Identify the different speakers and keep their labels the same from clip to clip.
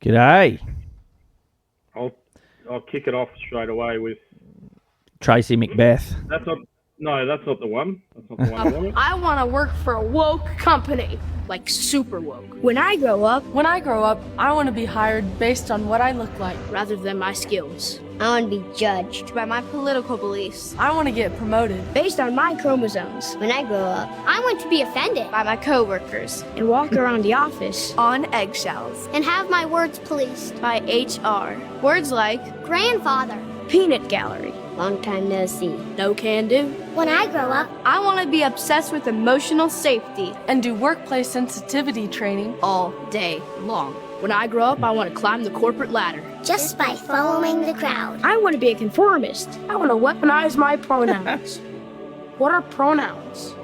Speaker 1: G'day.
Speaker 2: I'll kick it off straight away with
Speaker 1: Tracy Macbeth.
Speaker 2: that's not the one. That's not the one I wanted.
Speaker 3: I want to work for a woke company, like super woke.
Speaker 4: When I grow up,
Speaker 5: I want to be hired based on what I look like.
Speaker 3: Rather than my skills.
Speaker 4: I want to be judged
Speaker 3: By my political beliefs.
Speaker 5: I want to get promoted.
Speaker 4: based on my chromosomes. When I grow up,
Speaker 6: I want to be offended
Speaker 3: By my coworkers.
Speaker 4: and walk around the office.
Speaker 3: On eggshells.
Speaker 6: and have my words policed.
Speaker 3: By HR. Words like
Speaker 6: Grandfather.
Speaker 4: Peanut gallery.
Speaker 6: Long time no see.
Speaker 3: no can do.
Speaker 6: When I grow up,
Speaker 3: I want to be obsessed with emotional safety
Speaker 5: And do workplace sensitivity training.
Speaker 3: all day long. When I grow up, I want to climb the corporate ladder.
Speaker 6: just by following the crowd.
Speaker 4: I want to be a conformist. I want to weaponize my pronouns. What are pronouns?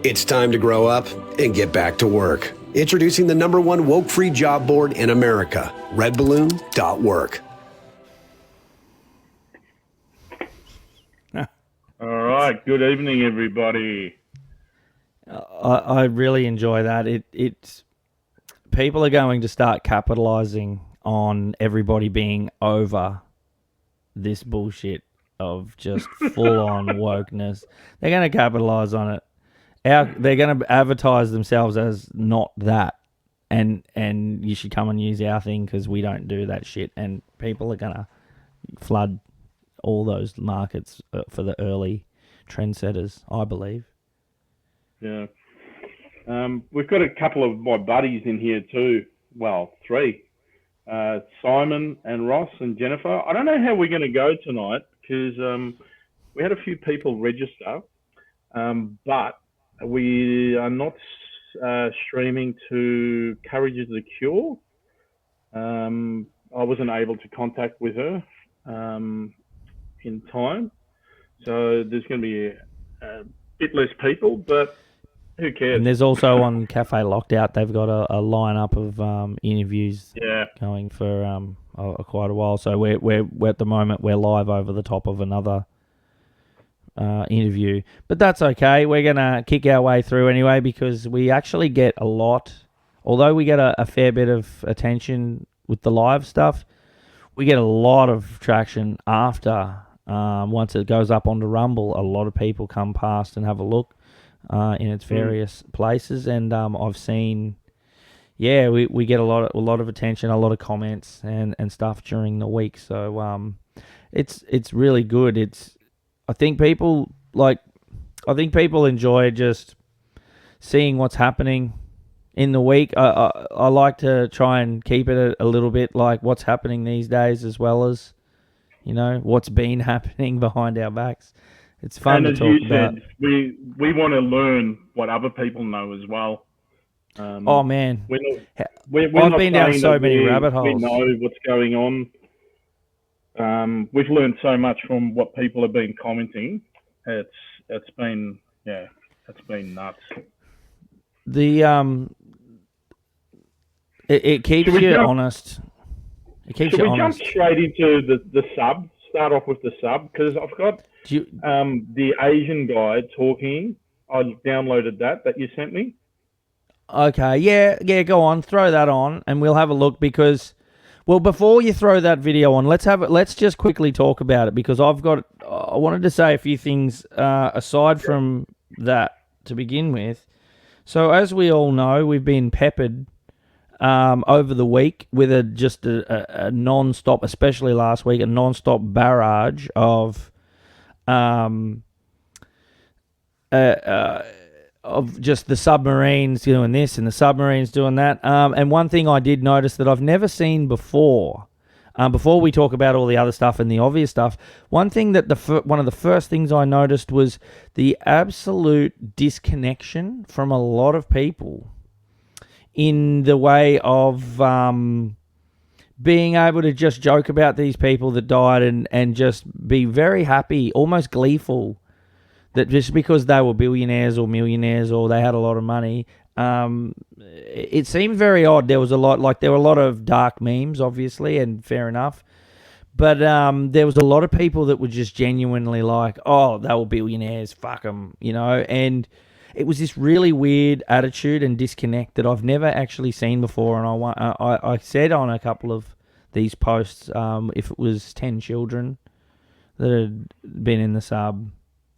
Speaker 7: It's time to grow up and get back to work. Introducing the #1 woke-free job board in America, redballoon.work.
Speaker 2: All right. Good evening, everybody.
Speaker 1: I really enjoy that. It's people are going to start capitalizing on everybody being over this bullshit of just full-on wokeness. They're going to capitalize on it. They're going to advertise themselves as not that, and you should come and use our thing because we don't do that shit. And people are going to flood all those markets for the early trendsetters, I believe.
Speaker 2: Yeah. We've got a couple of my buddies in here too. Well, three. Simon and Ross and Jennifer. I don't know how we're going to go tonight because we had a few people register, but we are not streaming to Courage is the Cure. I wasn't able to contact with her in time, so there's going to be a bit less people, but who cares?
Speaker 1: And there's also on Cafe Lockout, they've got a lineup of interviews going for quite a while. So we're at the moment we're live over the top of another interview, but that's okay. We're gonna kick our way through anyway because we actually get a lot. Although we get a fair bit of attention with the live stuff, we get a lot of traction after. Once it goes up onto Rumble, a lot of people come past and have a look in its various places, and I've seen, we get a lot of attention, a lot of comments and stuff during the week. So it's really good. I think people enjoy just seeing what's happening in the week. I like to try and keep it a little bit like what's happening these days, as well as what's been happening behind our backs. It's fun to talk about.
Speaker 2: We want to learn what other people know as well.
Speaker 1: Oh man,
Speaker 2: we're
Speaker 1: I've
Speaker 2: not
Speaker 1: been down
Speaker 2: saying
Speaker 1: so
Speaker 2: that
Speaker 1: many rabbit
Speaker 2: We
Speaker 1: holes.
Speaker 2: know what's going on. We've learned so much from what people have been commenting. It's been nuts.
Speaker 1: It keeps you honest. It keeps you honest.
Speaker 2: Jump straight into the sub? Start off with the sub because I've got the Asian guy talking. I downloaded that you sent me.
Speaker 1: Okay, yeah, go on, throw that on, and we'll have a look because, well, before you throw that video on, let's just quickly talk about it because I wanted to say a few things aside from that to begin with. So as we all know, we've been peppered over the week with a non-stop, especially last week, a non-stop barrage of just the submarines doing this and the submarines doing that. And one thing I did notice that I've never seen before we talk about all the other stuff and the obvious stuff, one thing that one of the first things I noticed was the absolute disconnection from a lot of people in the way of being able to just joke about these people that died and just be very happy, almost gleeful, that just because they were billionaires or millionaires or they had a lot of money, it seemed very odd. There were a lot of dark memes, obviously, and fair enough. But there was a lot of people that were just genuinely like, oh, they were billionaires, fuck them, and it was this really weird attitude and disconnect that I've never actually seen before. And I said on a couple of these posts, if it was 10 children that had been in the sub,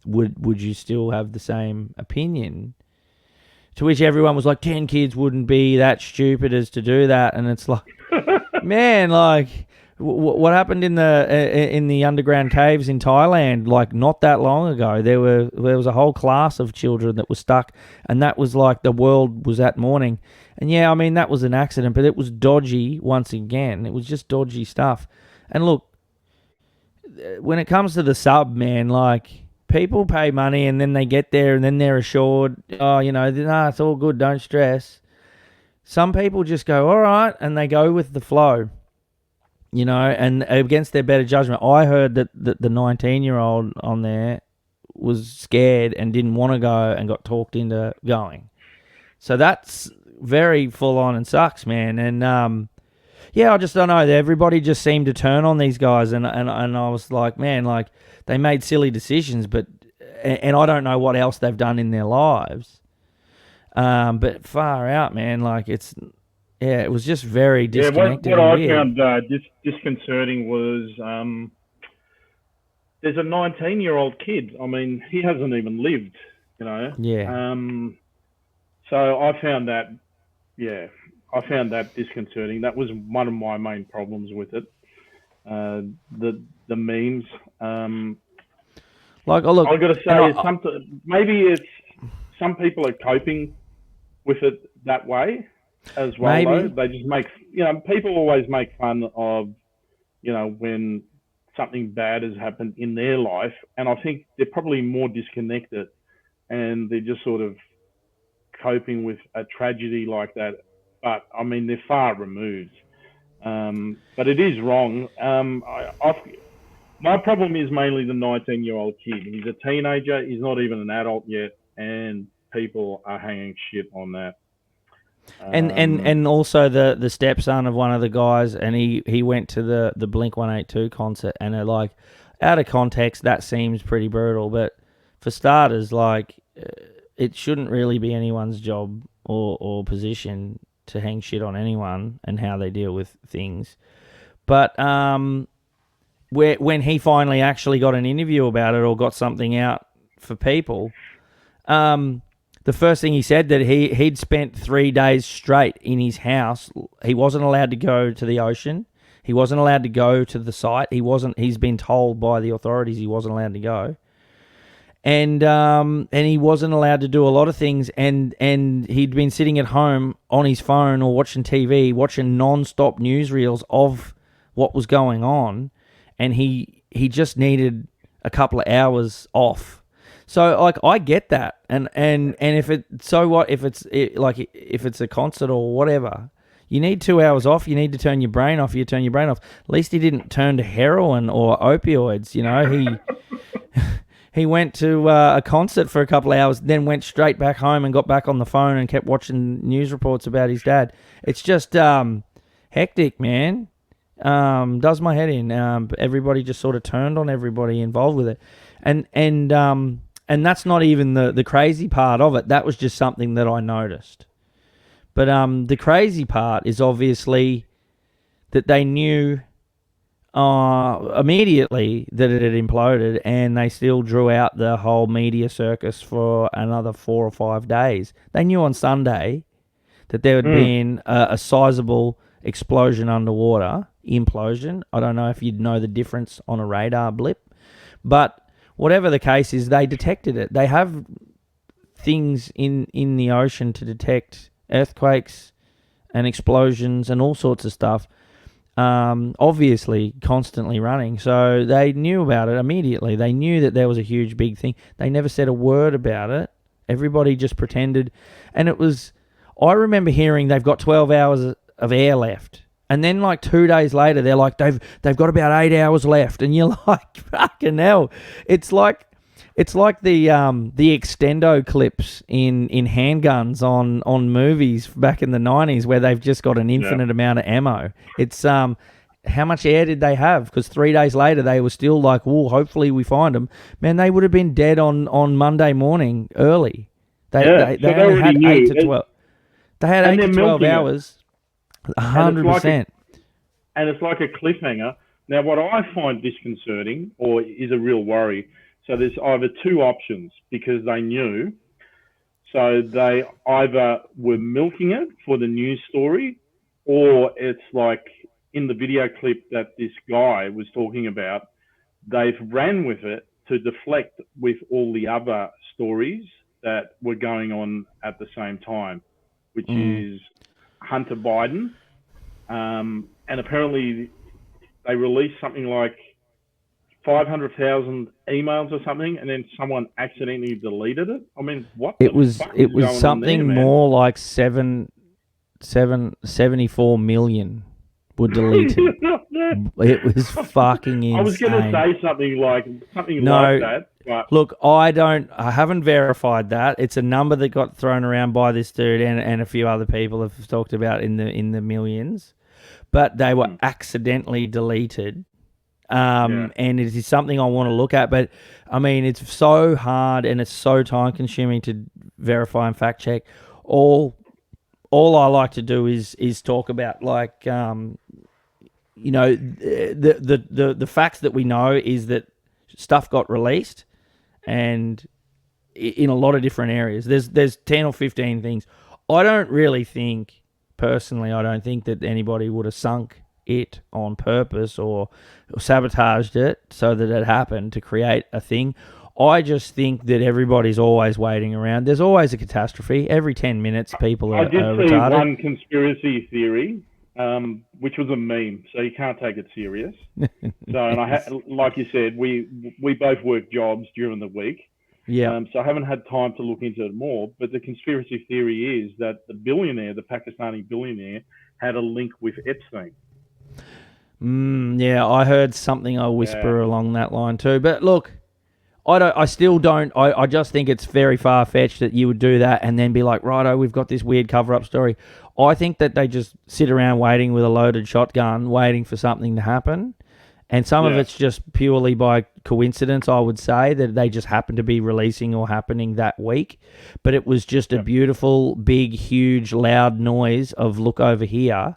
Speaker 1: would you still have the same opinion? To which everyone was like, 10 kids wouldn't be that stupid as to do that. And it's like, man, like, what happened in the underground caves in Thailand, like, not that long ago? There was a whole class of children that was stuck, and that was like the world was at morning. And yeah, I mean, that was an accident, but it was dodgy once again. It was just dodgy stuff. And look, when it comes to the sub, man, like, people pay money and then they get there and then they're assured, oh, nah, it's all good, don't stress. Some people just go, all right, and they go with the flow, and against their better judgment. I heard that the 19-year-old on there was scared and didn't want to go and got talked into going. So that's very full on and sucks, man. And yeah, I just don't know. Everybody just seemed to turn on these guys, and I was like, man, like, they made silly decisions, and I don't know what else they've done in their lives. But far out, man, like, it was just very disconnected.
Speaker 2: What I
Speaker 1: weird.
Speaker 2: found disconcerting was there's a 19-year-old kid. I mean, he hasn't even lived,
Speaker 1: Yeah.
Speaker 2: So I found that disconcerting. That was one of my main problems with it. The memes.
Speaker 1: Like, oh, look,
Speaker 2: I got to say, maybe it's some people are coping with it that way as well.
Speaker 1: Maybe.
Speaker 2: Though. They just make, people always make fun of, when something bad has happened in their life, and I think they're probably more disconnected, and they're just sort of coping with a tragedy like that. But I mean, they're far removed. But it is wrong. My problem is mainly the 19-year-old kid. He's a teenager. He's not even an adult yet, and people are hanging shit on that.
Speaker 1: And also the stepson of one of the guys, and he went to the Blink-182 concert, and they're like, out of context, that seems pretty brutal. But for starters, like, it shouldn't really be anyone's job or position to hang shit on anyone and how they deal with things. But when he finally actually got an interview about it or got something out for people, the first thing he said that he'd spent 3 days straight in his house. He wasn't allowed to go to the ocean. He wasn't allowed to go to the site. He's been told by the authorities he wasn't allowed to go. And he wasn't allowed to do a lot of things, and he'd been sitting at home on his phone or watching TV, watching non-stop newsreels of what was going on, and he just needed a couple of hours off. So, like, I get that, and if it's a concert or whatever, you need 2 hours off. You need to turn your brain off. You turn your brain off. At least he didn't turn to heroin or opioids. He went to a concert for a couple of hours, then went straight back home and got back on the phone and kept watching news reports about his dad. It's just hectic, man. Does my head in. Everybody just sort of turned on everybody involved with it, and that's not even the crazy part of it. That was just something that I noticed. But the crazy part is obviously that they knew immediately that it had imploded, and they still drew out the whole media circus for another 4 or 5 days. They knew on Sunday that there had been a sizable explosion underwater, implosion. I don't know if you'd know the difference on a radar blip, but whatever the case is, they detected it. They have things in the ocean to detect earthquakes and explosions and all sorts of stuff. Obviously constantly running. So they knew about it immediately. They knew that there was a huge, big thing. They never said a word about it. Everybody just pretended. And it was, I remember hearing they've got 12 hours of air left. And then like 2 days later, they're like, they've got about 8 hours left. And you're like, fucking hell. It's like the extendo clips in handguns on movies back in the 90s where they've just got an infinite amount of ammo. It's how much air did they have? Because 3 days later they were still like, oh, hopefully we find them. Man, they would have been dead on Monday morning early. They
Speaker 2: so
Speaker 1: only had
Speaker 2: already
Speaker 1: 8
Speaker 2: knew.
Speaker 1: to 12. They had
Speaker 2: And
Speaker 1: 8 to
Speaker 2: they're
Speaker 1: 12
Speaker 2: milking it.
Speaker 1: hours. 100%.
Speaker 2: And it's like a cliffhanger. Now, what I find disconcerting, or is a real worry, so there's either two options because they knew. So they either were milking it for the news story, or it's like in the video clip that this guy was talking about, they've ran with it to deflect with all the other stories that were going on at the same time, which is Hunter Biden. And apparently they released something like 500,000 emails or something, and then someone accidentally deleted it. I mean, what
Speaker 1: It
Speaker 2: the
Speaker 1: was
Speaker 2: fuck is going
Speaker 1: something
Speaker 2: on there, man?
Speaker 1: more like 74 million were deleted. It was fucking insane.
Speaker 2: I was going to say something like that, but
Speaker 1: Look, I haven't verified that. It's a number that got thrown around by this dude and a few other people have talked about in the millions, but they were accidentally deleted. And it is something I want to look at, but I mean, it's so hard and it's so time consuming to verify and fact check. All I like to do is talk about the facts that we know is that stuff got released, and in a lot of different areas. There's 10 or 15 things. I don't think that anybody would have sunk it on purpose or sabotaged it so that it happened to create a thing. I just think that everybody's always waiting around. There's always a catastrophe. Every 10 minutes, people are
Speaker 2: I did see
Speaker 1: retarded.
Speaker 2: one conspiracy theory, which was a meme, so you can't take it serious. So, and like you said, we both work jobs during the week.
Speaker 1: Yeah.
Speaker 2: So I haven't had time to look into it more. But the conspiracy theory is that the Pakistani billionaire, had a link with Epstein.
Speaker 1: Yeah, I heard something. I whisper along that line too. But look, I still don't. I just think it's very far fetched that you would do that and then be like, righto, we've got this weird cover up story. I think that they just sit around waiting with a loaded shotgun, waiting for something to happen. And some of it's just purely by coincidence, I would say, that they just happen to be releasing or happening that week. But it was just a beautiful, big, huge, loud noise of look over here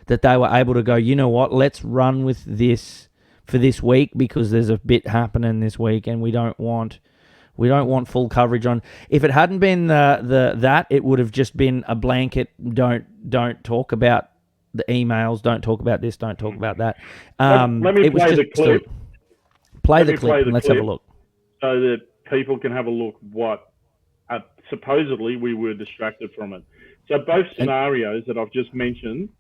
Speaker 1: that they were able to go, you know what, let's run with this for this week because there's a bit happening this week and we don't want full coverage on. If it hadn't been that, it would have just been a blanket, don't talk about the emails, don't talk about this, don't talk about that.
Speaker 2: Let me play the clip.
Speaker 1: Play the clip and let's have a look.
Speaker 2: So that people can have a look what supposedly we were distracted from it. So both scenarios that I've just mentioned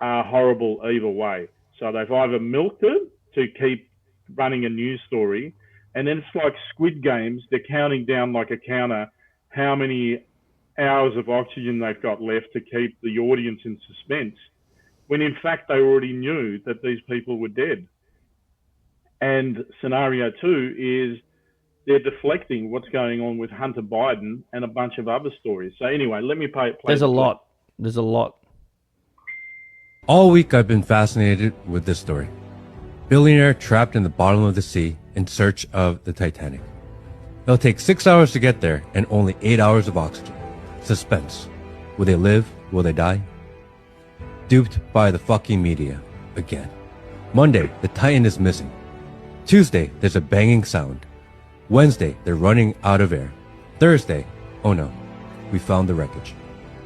Speaker 2: are horrible either way. So they've either milked it to keep running a news story, and then it's like Squid Games, they're counting down like a counter how many hours of oxygen they've got left to keep the audience in suspense, when in fact they already knew that these people were dead. And scenario two is they're deflecting what's going on with Hunter Biden and a bunch of other stories. So anyway, let me play.
Speaker 1: There's a lot. There's a lot.
Speaker 8: All week I've been fascinated with this story. Billionaire trapped in the bottom of the sea in search of the Titanic. It'll take 6 hours to get there and only 8 hours of oxygen. Suspense. Will they live? Will they die? Duped by the fucking media. Again. Monday, the Titan is missing. Tuesday, there's a banging sound. Wednesday, they're running out of air. Thursday, oh no, we found the wreckage.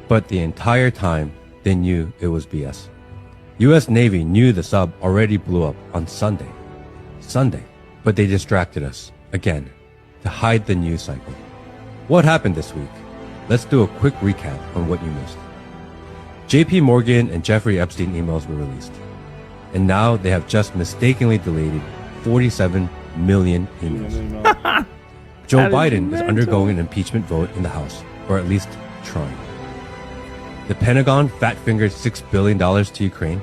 Speaker 8: But the entire time, they knew it was BS. US Navy knew the sub already blew up on Sunday, but they distracted us, again, to hide the news cycle. What happened this week? Let's do a quick recap on what you missed. JP Morgan and Jeffrey Epstein emails were released, and now they have just mistakenly deleted 47 million emails. Joe Biden is undergoing an impeachment vote in the House, or at least trying. The Pentagon fat-fingered $6 billion to Ukraine.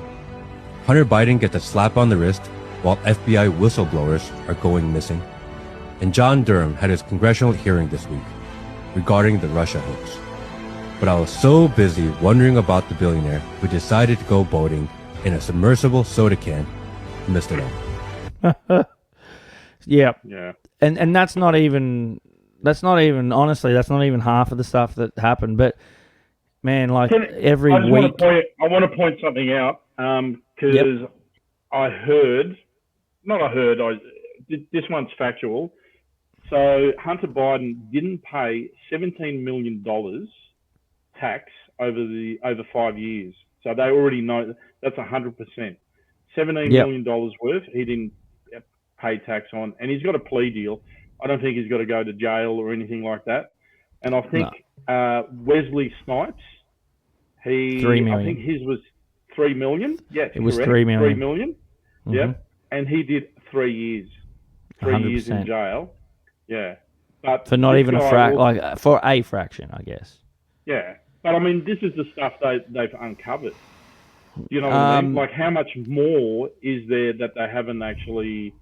Speaker 8: Hunter Biden gets a slap on the wrist while FBI whistleblowers are going missing. And John Durham had his congressional hearing this week regarding the Russia hoax. But I was so busy wondering about the billionaire who decided to go boating in a submersible soda can, missed it all.
Speaker 1: Yeah.
Speaker 2: Yeah.
Speaker 1: And that's not even, That's not even half of the stuff that happened. But man, like every week.
Speaker 2: I want to point something out because this one's factual. So Hunter Biden didn't pay $17 million tax over 5 years. So they already know that's 100%. $17 million worth he didn't pay tax on, and he's got a plea deal. I don't think he's got to go to jail or anything like that. And I think Wesley Snipes, $3 million. I think his was $3 million. Yes,
Speaker 1: it was $3 million.
Speaker 2: $3 million. Mm-hmm. Yep, and he did 3 years. 3 years in jail. Yeah, but
Speaker 1: for not even for a fraction, I guess.
Speaker 2: Yeah, but I mean, this is the stuff they've uncovered. You know what I mean? Like, how much more is there that they haven't actually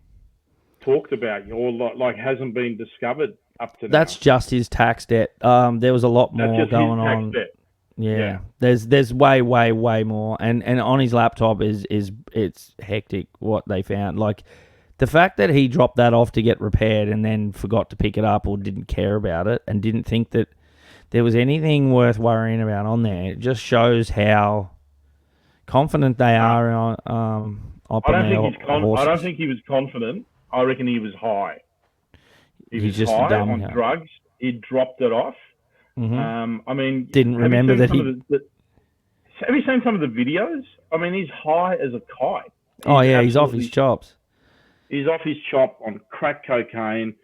Speaker 2: talked about, or like hasn't been discovered up to now?
Speaker 1: That's just his tax debt. There was a lot more going on.
Speaker 2: Debt.
Speaker 1: Yeah. There's way more, and on his laptop is it's hectic what they found. Like, the fact that he dropped that off to get repaired and then forgot to pick it up or didn't care about it and didn't think that there was anything worth worrying about on there, it just shows how confident they are on
Speaker 2: I don't think he was confident. I reckon he was high. He was just high on drugs. He dropped it off.
Speaker 1: Mm-hmm.
Speaker 2: I mean,
Speaker 1: didn't remember that he.
Speaker 2: Have you seen some of the videos? I mean, he's high as a kite.
Speaker 1: He's off his chops.
Speaker 2: He's off his chop on crack cocaine,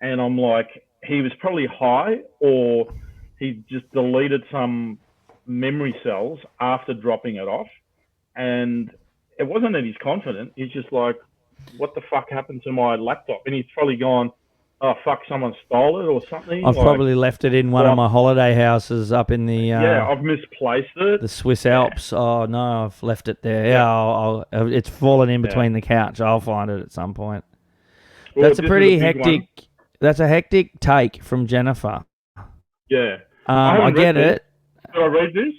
Speaker 2: and I'm like, he was probably high, or he just deleted some memory cells after dropping it off, and it wasn't that he's confident. He's just like, what the fuck happened to my laptop? And he's probably gone, oh fuck, someone stole it or something.
Speaker 1: I've probably left it in one of my holiday houses up in the
Speaker 2: I've misplaced it.
Speaker 1: The Swiss Alps. Oh no, I've left it there. Yeah, it's fallen in between the couch. I'll find it at some point. Well, that's a pretty hectic. That's a hectic take from Jennifer.
Speaker 2: Yeah,
Speaker 1: I get it.
Speaker 2: Did I read this?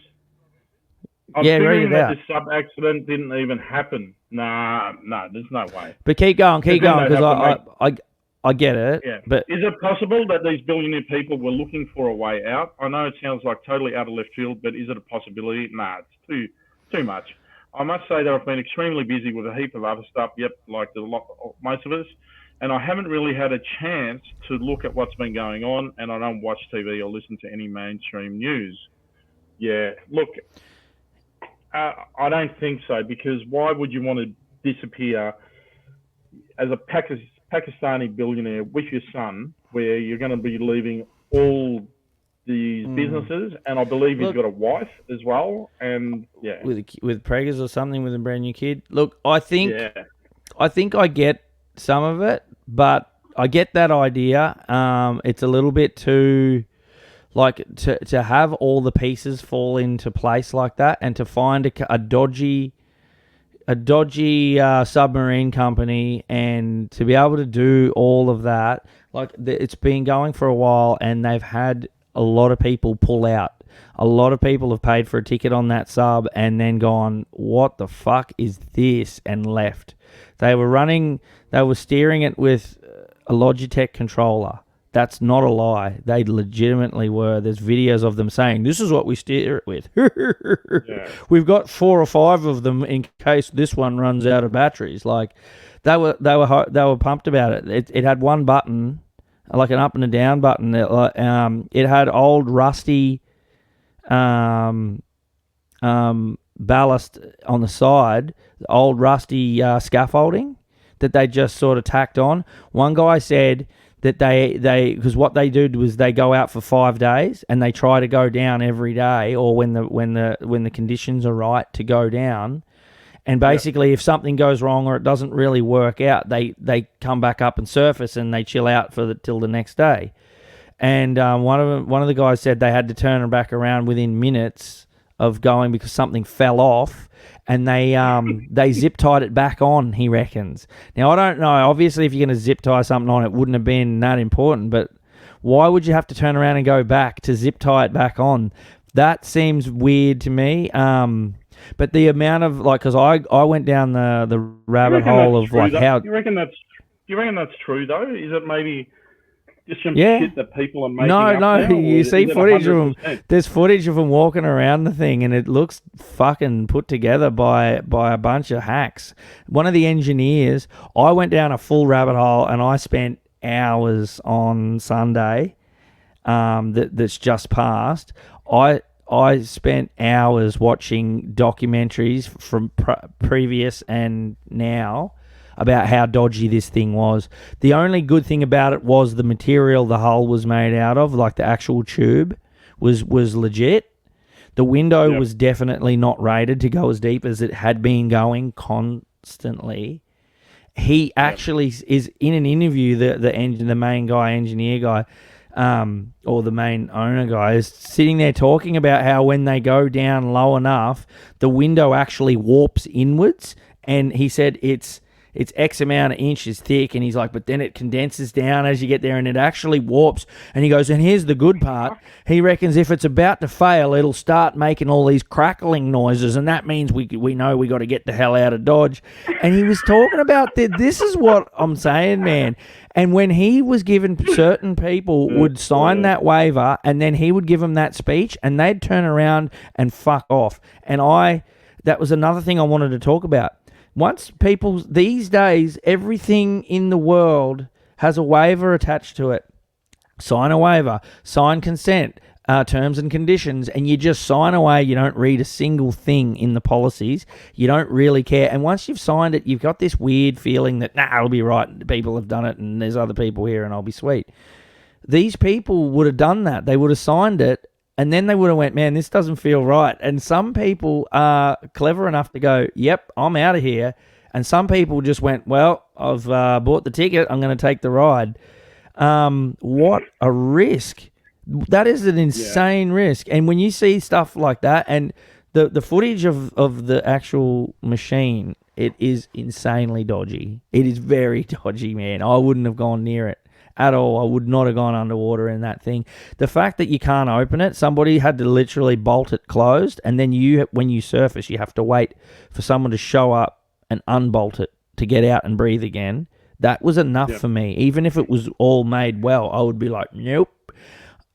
Speaker 2: I'm
Speaker 1: read it out.
Speaker 2: This sub accident didn't even happen. Nah, there's no way.
Speaker 1: But keep going, because I get it.
Speaker 2: Yeah.
Speaker 1: But
Speaker 2: is it possible that these billionaire people were looking for a way out? I know it sounds like totally out of left field, but is it a possibility? Nah, it's too much. I must say that I've been extremely busy with a heap of other stuff. Yep, like most of us, and I haven't really had a chance to look at what's been going on. And I don't watch TV or listen to any mainstream news. Yeah, look, I don't think so, because why would you want to disappear as a Pakistani billionaire with your son, where you're going to be leaving all these businesses, and I believe he's got a wife as well, and
Speaker 1: with preggers or something, with a brand new kid. Look, I think I get some of it, but I get that idea. It's a little bit too, like, to have all the pieces fall into place like that, and to find a dodgy submarine company, and to be able to do all of that. Like, it's been going for a while, and they've had a lot of people pull out. A lot of people have paid for a ticket on that sub and then gone, what the fuck is this, and left. They were steering it with a Logitech controller. That's not a lie. They legitimately were. There's videos of them saying, this is what we steer it with. We've got 4 or 5 of them in case this one runs out of batteries. Like, they were pumped about it. It had one button, like an up and a down button. It had old rusty ballast on the side, old rusty scaffolding that they just sort of tacked on. One guy said that they because what they do was they go out for 5 days and they try to go down every day, or when the conditions are right to go down. And basically, if something goes wrong or it doesn't really work out, they come back up and surface, and they chill out till the next day. And one of the guys said they had to turn them back around within minutes of going because something fell off, and they zip tied it back on, he reckons. Now, I don't know. Obviously, if you're going to zip tie something on, it wouldn't have been that important. But why would you have to turn around and go back to zip tie it back on? That seems weird to me. But the amount of, like, because I went down the rabbit hole of, like, how...
Speaker 2: Do you reckon that's true, though? Is it maybe just some
Speaker 1: Yeah.
Speaker 2: shit that people are making
Speaker 1: No,
Speaker 2: up
Speaker 1: no,
Speaker 2: now? Or
Speaker 1: you
Speaker 2: is
Speaker 1: see
Speaker 2: it
Speaker 1: footage of them.
Speaker 2: 100%?
Speaker 1: There's footage of them walking around the thing, and it looks fucking put together by a bunch of hacks. One of the engineers, I went down a full rabbit hole, and I spent hours on Sunday. That's just passed. I spent hours watching documentaries from previous and now about how dodgy this thing was. The only good thing about it was the material the hull was made out of, like the actual tube, was legit. The window was definitely not rated to go as deep as it had been going constantly. He actually is in an interview, the main guy, engineer guy, or the main owner guy, is sitting there talking about how when they go down low enough, the window actually warps inwards, and he said it's X amount of inches thick, and he's like, but then it condenses down as you get there, and it actually warps. And he goes, and here's the good part. He reckons if it's about to fail, it'll start making all these crackling noises, and that means we know we got to get the hell out of Dodge. And he was talking about this is what I'm saying, man. And when he was given, certain people would sign that waiver, and then he would give them that speech, and they'd turn around and fuck off. And that was another thing I wanted to talk about. Once people, these days, everything in the world has a waiver attached to it. Sign a waiver, sign consent, terms and conditions, and you just sign away. You don't read a single thing in the policies. You don't really care. And once you've signed it, you've got this weird feeling that, it'll be right. People have done it, and there's other people here, and I'll be sweet. These people would have done that. They would have signed it, and then they would have went, man, this doesn't feel right. And some people are clever enough to go, yep, I'm out of here. And some people just went, well, I've bought the ticket. I'm going to take the ride. What a risk. That is an insane risk. And when you see stuff like that, and the footage of the actual machine, it is insanely dodgy. It is very dodgy, man. I wouldn't have gone near it at all. I would not have gone underwater in that thing. The fact that you can't open it, somebody had to literally bolt it closed, and then when you surface, you have to wait for someone to show up and unbolt it to get out and breathe again. That was enough for me. Even if it was all made well, I would be like, nope.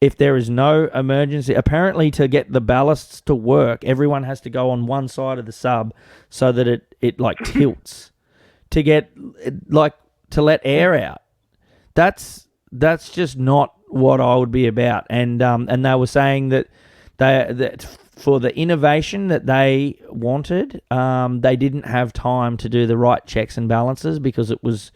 Speaker 1: If there is no emergency, apparently to get the ballasts to work, everyone has to go on one side of the sub so that it like tilts to get to let air out. That's just not what I would be about. And they were saying that for the innovation that they wanted, they didn't have time to do the right checks and balances because it was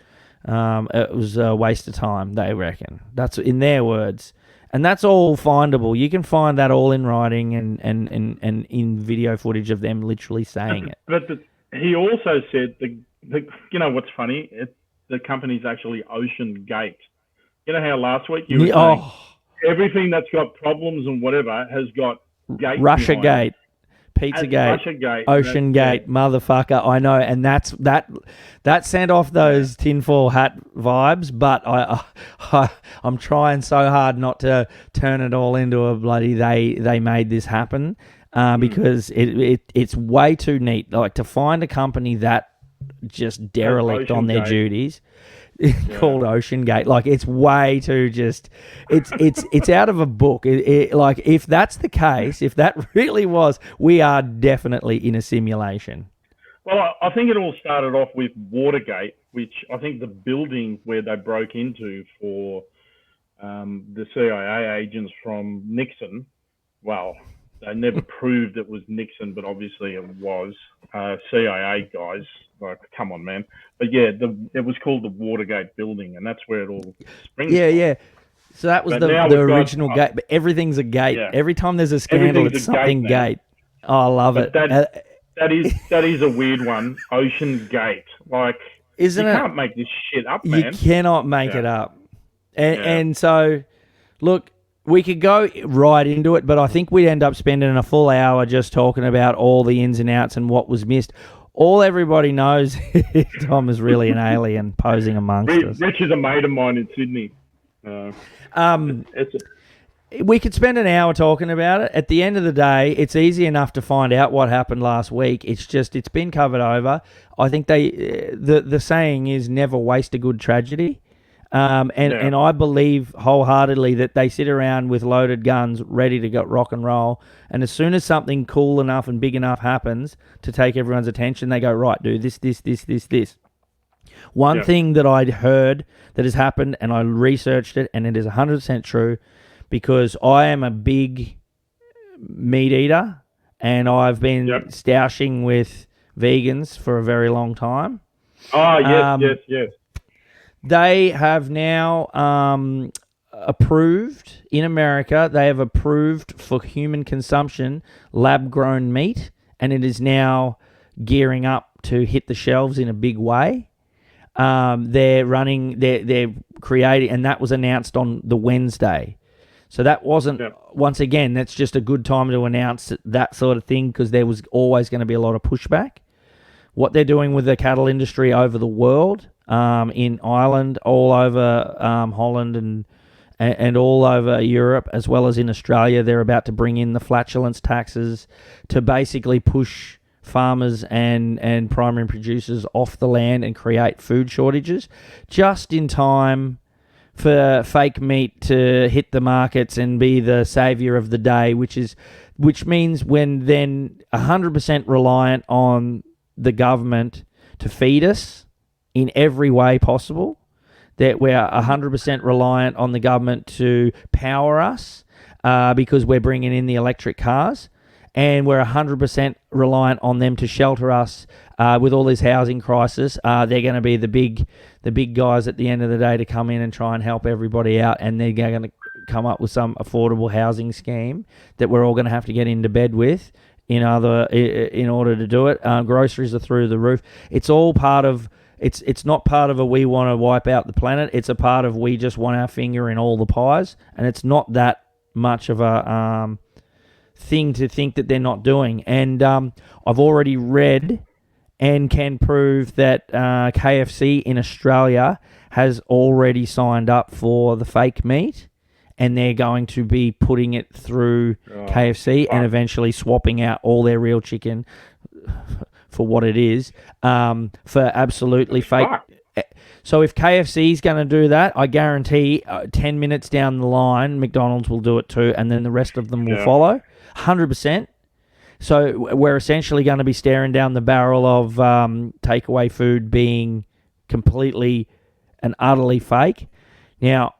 Speaker 1: a waste of time. They reckon. That's in their words. And that's all findable. You can find that all in writing and in video footage of them literally saying it.
Speaker 2: But he also said, you know what's funny? The company's actually Ocean Gate. You know how last week you were saying everything that's got problems and whatever has got gate.
Speaker 1: Russia Gate, Pizza Gate,
Speaker 2: Russia Gate,
Speaker 1: Ocean Gate, motherfucker. I know, and that sent off those tinfoil hat vibes. But I'm trying so hard not to turn it all into a bloody they made this happen because it's way too neat. Like to find a company that just derelict on their duties called Ocean Gate, like it's way too just it's out of a book. Like if that's the case, if that really was, we are definitely in a simulation.
Speaker 2: Well, I think it all started off with Watergate, which I think the building where they broke into for the CIA agents from Nixon, well, they never proved it was Nixon, but obviously it was CIA guys. Like, come on, man. But yeah, it was called the Watergate building, and that's where it all springs from.
Speaker 1: Yeah. So that was the original gate, but everything's a gate. Yeah. Every time there's a scandal, it's something gate. Oh, I love it.
Speaker 2: That is a weird one. Ocean Gate. Like,
Speaker 1: isn't it?
Speaker 2: You can't make this shit up, man.
Speaker 1: You cannot make it up. And so, look, we could go right into it, but I think we'd end up spending a full hour just talking about all the ins and outs and what was missed. All everybody knows is Tom is really an alien posing amongst us.
Speaker 2: Rich is a mate of mine in Sydney.
Speaker 1: We could spend an hour talking about it. At the end of the day, it's easy enough to find out what happened last week. It's been covered over. I think the saying is never waste a good tragedy. And I believe wholeheartedly that they sit around with loaded guns ready to go rock and roll. And as soon as something cool enough and big enough happens to take everyone's attention, they go, right, do this. One thing that I'd heard that has happened, and I researched it, and it is 100% true, because I am a big meat eater, and I've been stoushing with vegans for a very long time.
Speaker 2: Oh, yes.
Speaker 1: They have now approved in America. They have approved for human consumption lab-grown meat, and it is now gearing up to hit the shelves in a big way. They're creating, and that was announced on the Wednesday. So that wasn't, once again, that's just a good time to announce that sort of thing, because there was always going to be a lot of pushback. What they're doing with the cattle industry over the world, in Ireland, all over Holland and all over Europe, as well as in Australia, they're about to bring in the flatulence taxes to basically push farmers and primary producers off the land and create food shortages, just in time for fake meat to hit the markets and be the savior of the day, which means when then 100% reliant on the government to feed us in every way possible, that we're 100% reliant on the government to power us because we're bringing in the electric cars, and we're 100% reliant on them to shelter us with all this housing crisis. They're going to be the big guys at the end of the day to come in and try and help everybody out, and they're going to come up with some affordable housing scheme that we're all going to have to get into bed with in order to do it. Groceries are through the roof. It's all part of. It's not part of a we want to wipe out the planet. It's a part of we just want our finger in all the pies, and it's not that much of a thing to think that they're not doing. And I've already read and can prove that KFC in Australia has already signed up for the fake meat, and they're going to be putting it through KFC and eventually swapping out all their real chicken for what it is for absolutely fake. So if KFC is going to do that, I guarantee 10 minutes down the line, McDonald's will do it too, and then the rest of them will follow. 100%. So we're essentially going to be staring down the barrel of takeaway food being completely and utterly fake. Now,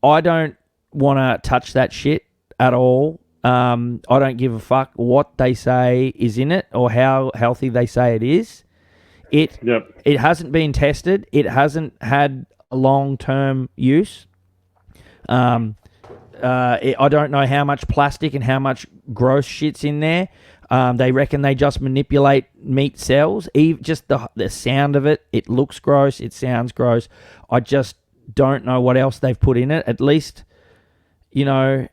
Speaker 1: I don't want to touch that shit at all. I don't give a fuck what they say is in it or how healthy they say it is. It hasn't been tested. It hasn't had long-term use. I don't know how much plastic and how much gross shit's in there. They reckon they just manipulate meat cells. Just the sound of it, it looks gross. It sounds gross. I just don't know what else they've put in it. At least, the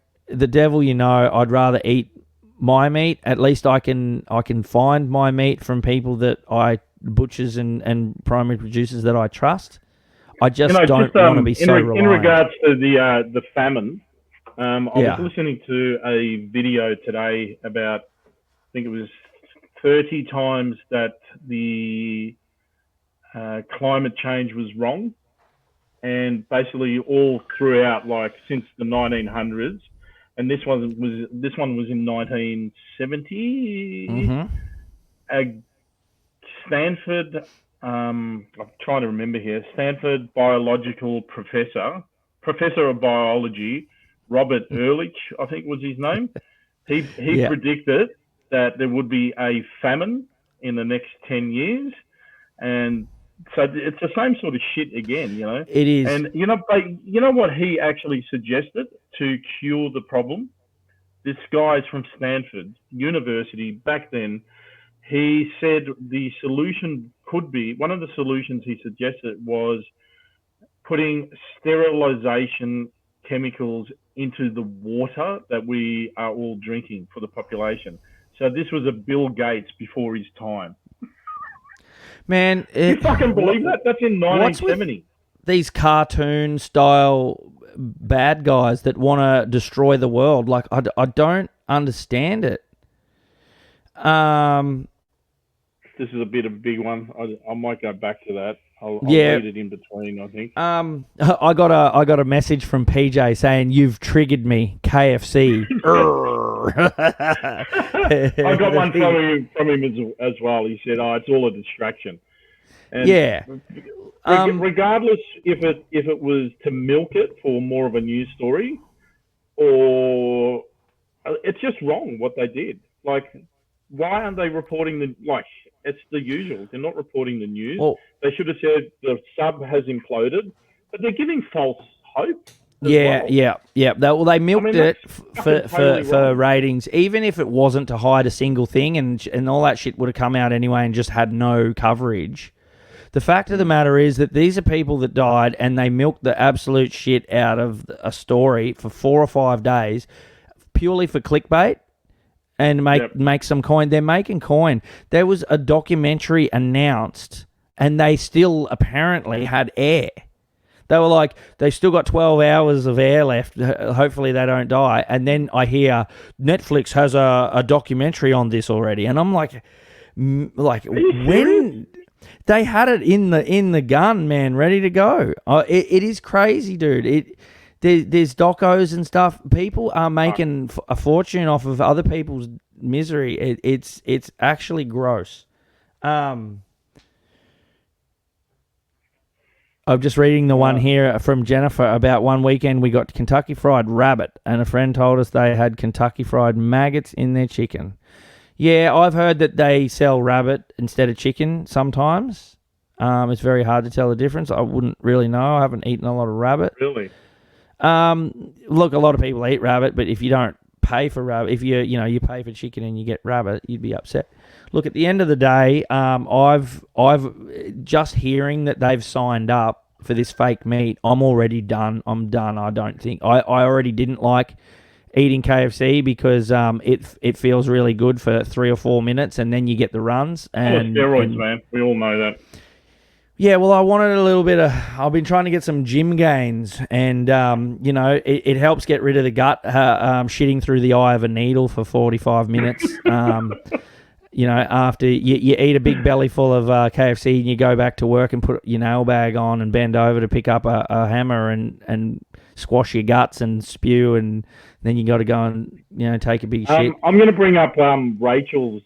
Speaker 1: devil, I'd rather eat my meat. At least I can find my meat from people that butchers and primary producers that I trust. I just don't want to be so reliant.
Speaker 2: In regards to the famine, I was listening to a video today about, I think it was 30 times that the climate change was wrong, and basically all throughout, like since the 1900s, and this one was in 1970. Mm-hmm. Stanford, I'm trying to remember here. Stanford biological professor of biology, Robert Ehrlich, I think was his name. He predicted that there would be a famine in the next 10 years, and so it's the same sort of shit again,
Speaker 1: It is.
Speaker 2: And what he actually suggested to cure the problem? This guy's from Stanford University back then. He said the solution could be, one of the solutions he suggested was putting sterilization chemicals into the water that we are all drinking for the population. So this was a Bill Gates before his time.
Speaker 1: Man,
Speaker 2: you fucking believe that? That's in 1970.
Speaker 1: These cartoon style bad guys that want to destroy the world. Like, I don't understand it.
Speaker 2: This is a big one. I might go back to that. I'll
Speaker 1: Yeah.
Speaker 2: read it in between, I think.
Speaker 1: I got a message from PJ saying you've triggered me, KFC.
Speaker 2: I got one from him as well. He said, "Oh, it's all a distraction." And
Speaker 1: Yeah.
Speaker 2: regardless if it was to milk it for more of a news story, or it's just wrong what they did. Like, why aren't they reporting it's the usual. They're not reporting the news.
Speaker 1: Well,
Speaker 2: they should have said the sub has imploded, but they're giving false hope.
Speaker 1: Yeah,
Speaker 2: well.
Speaker 1: yeah. They milked it
Speaker 2: totally
Speaker 1: for
Speaker 2: wrong.
Speaker 1: ratings, even if it wasn't to hide a single thing, and all that shit would have come out anyway and just had no coverage. The fact of the matter is that these are people that died, and they milked the absolute shit out of a story for 4 or 5 days, purely for clickbait, and make some coin. They're making coin. There was a documentary announced, and they still apparently had air. They were like, they still got 12 hours of air left. Hopefully they don't die. And then I hear Netflix has a documentary on this already. And I'm like when they had it in the gun, man, ready to go. It is crazy, dude. There's docos and stuff. People are making a fortune off of other people's misery. It's actually gross. I'm just reading the one here from Jennifer about one weekend we got Kentucky Fried Rabbit, and a friend told us they had Kentucky Fried Maggots in their chicken. Yeah, I've heard that they sell rabbit instead of chicken sometimes. It's very hard to tell the difference. I wouldn't really know. I haven't eaten a lot of rabbit.
Speaker 2: Really?
Speaker 1: Look, a lot of people eat rabbit, but if you don't pay for rabbit, if you pay for chicken and you get rabbit, you'd be upset. Look, at the end of the day, I've just hearing that they've signed up for this fake meat. I'm already done. I'm done. I don't think I already didn't like eating KFC because it feels really good for 3 or 4 minutes, and then you get the runs. And
Speaker 2: steroids, man. We all know that.
Speaker 1: Yeah, well, I wanted a little bit of. I've been trying to get some gym gains, and it helps get rid of the gut. Shitting through the eye of a needle for 45 minutes. After you eat a big belly full of KFC and you go back to work and put your nail bag on and bend over to pick up a hammer and squash your guts and spew, and then you got to go and take a big shit.
Speaker 2: I'm going to bring up Rachel's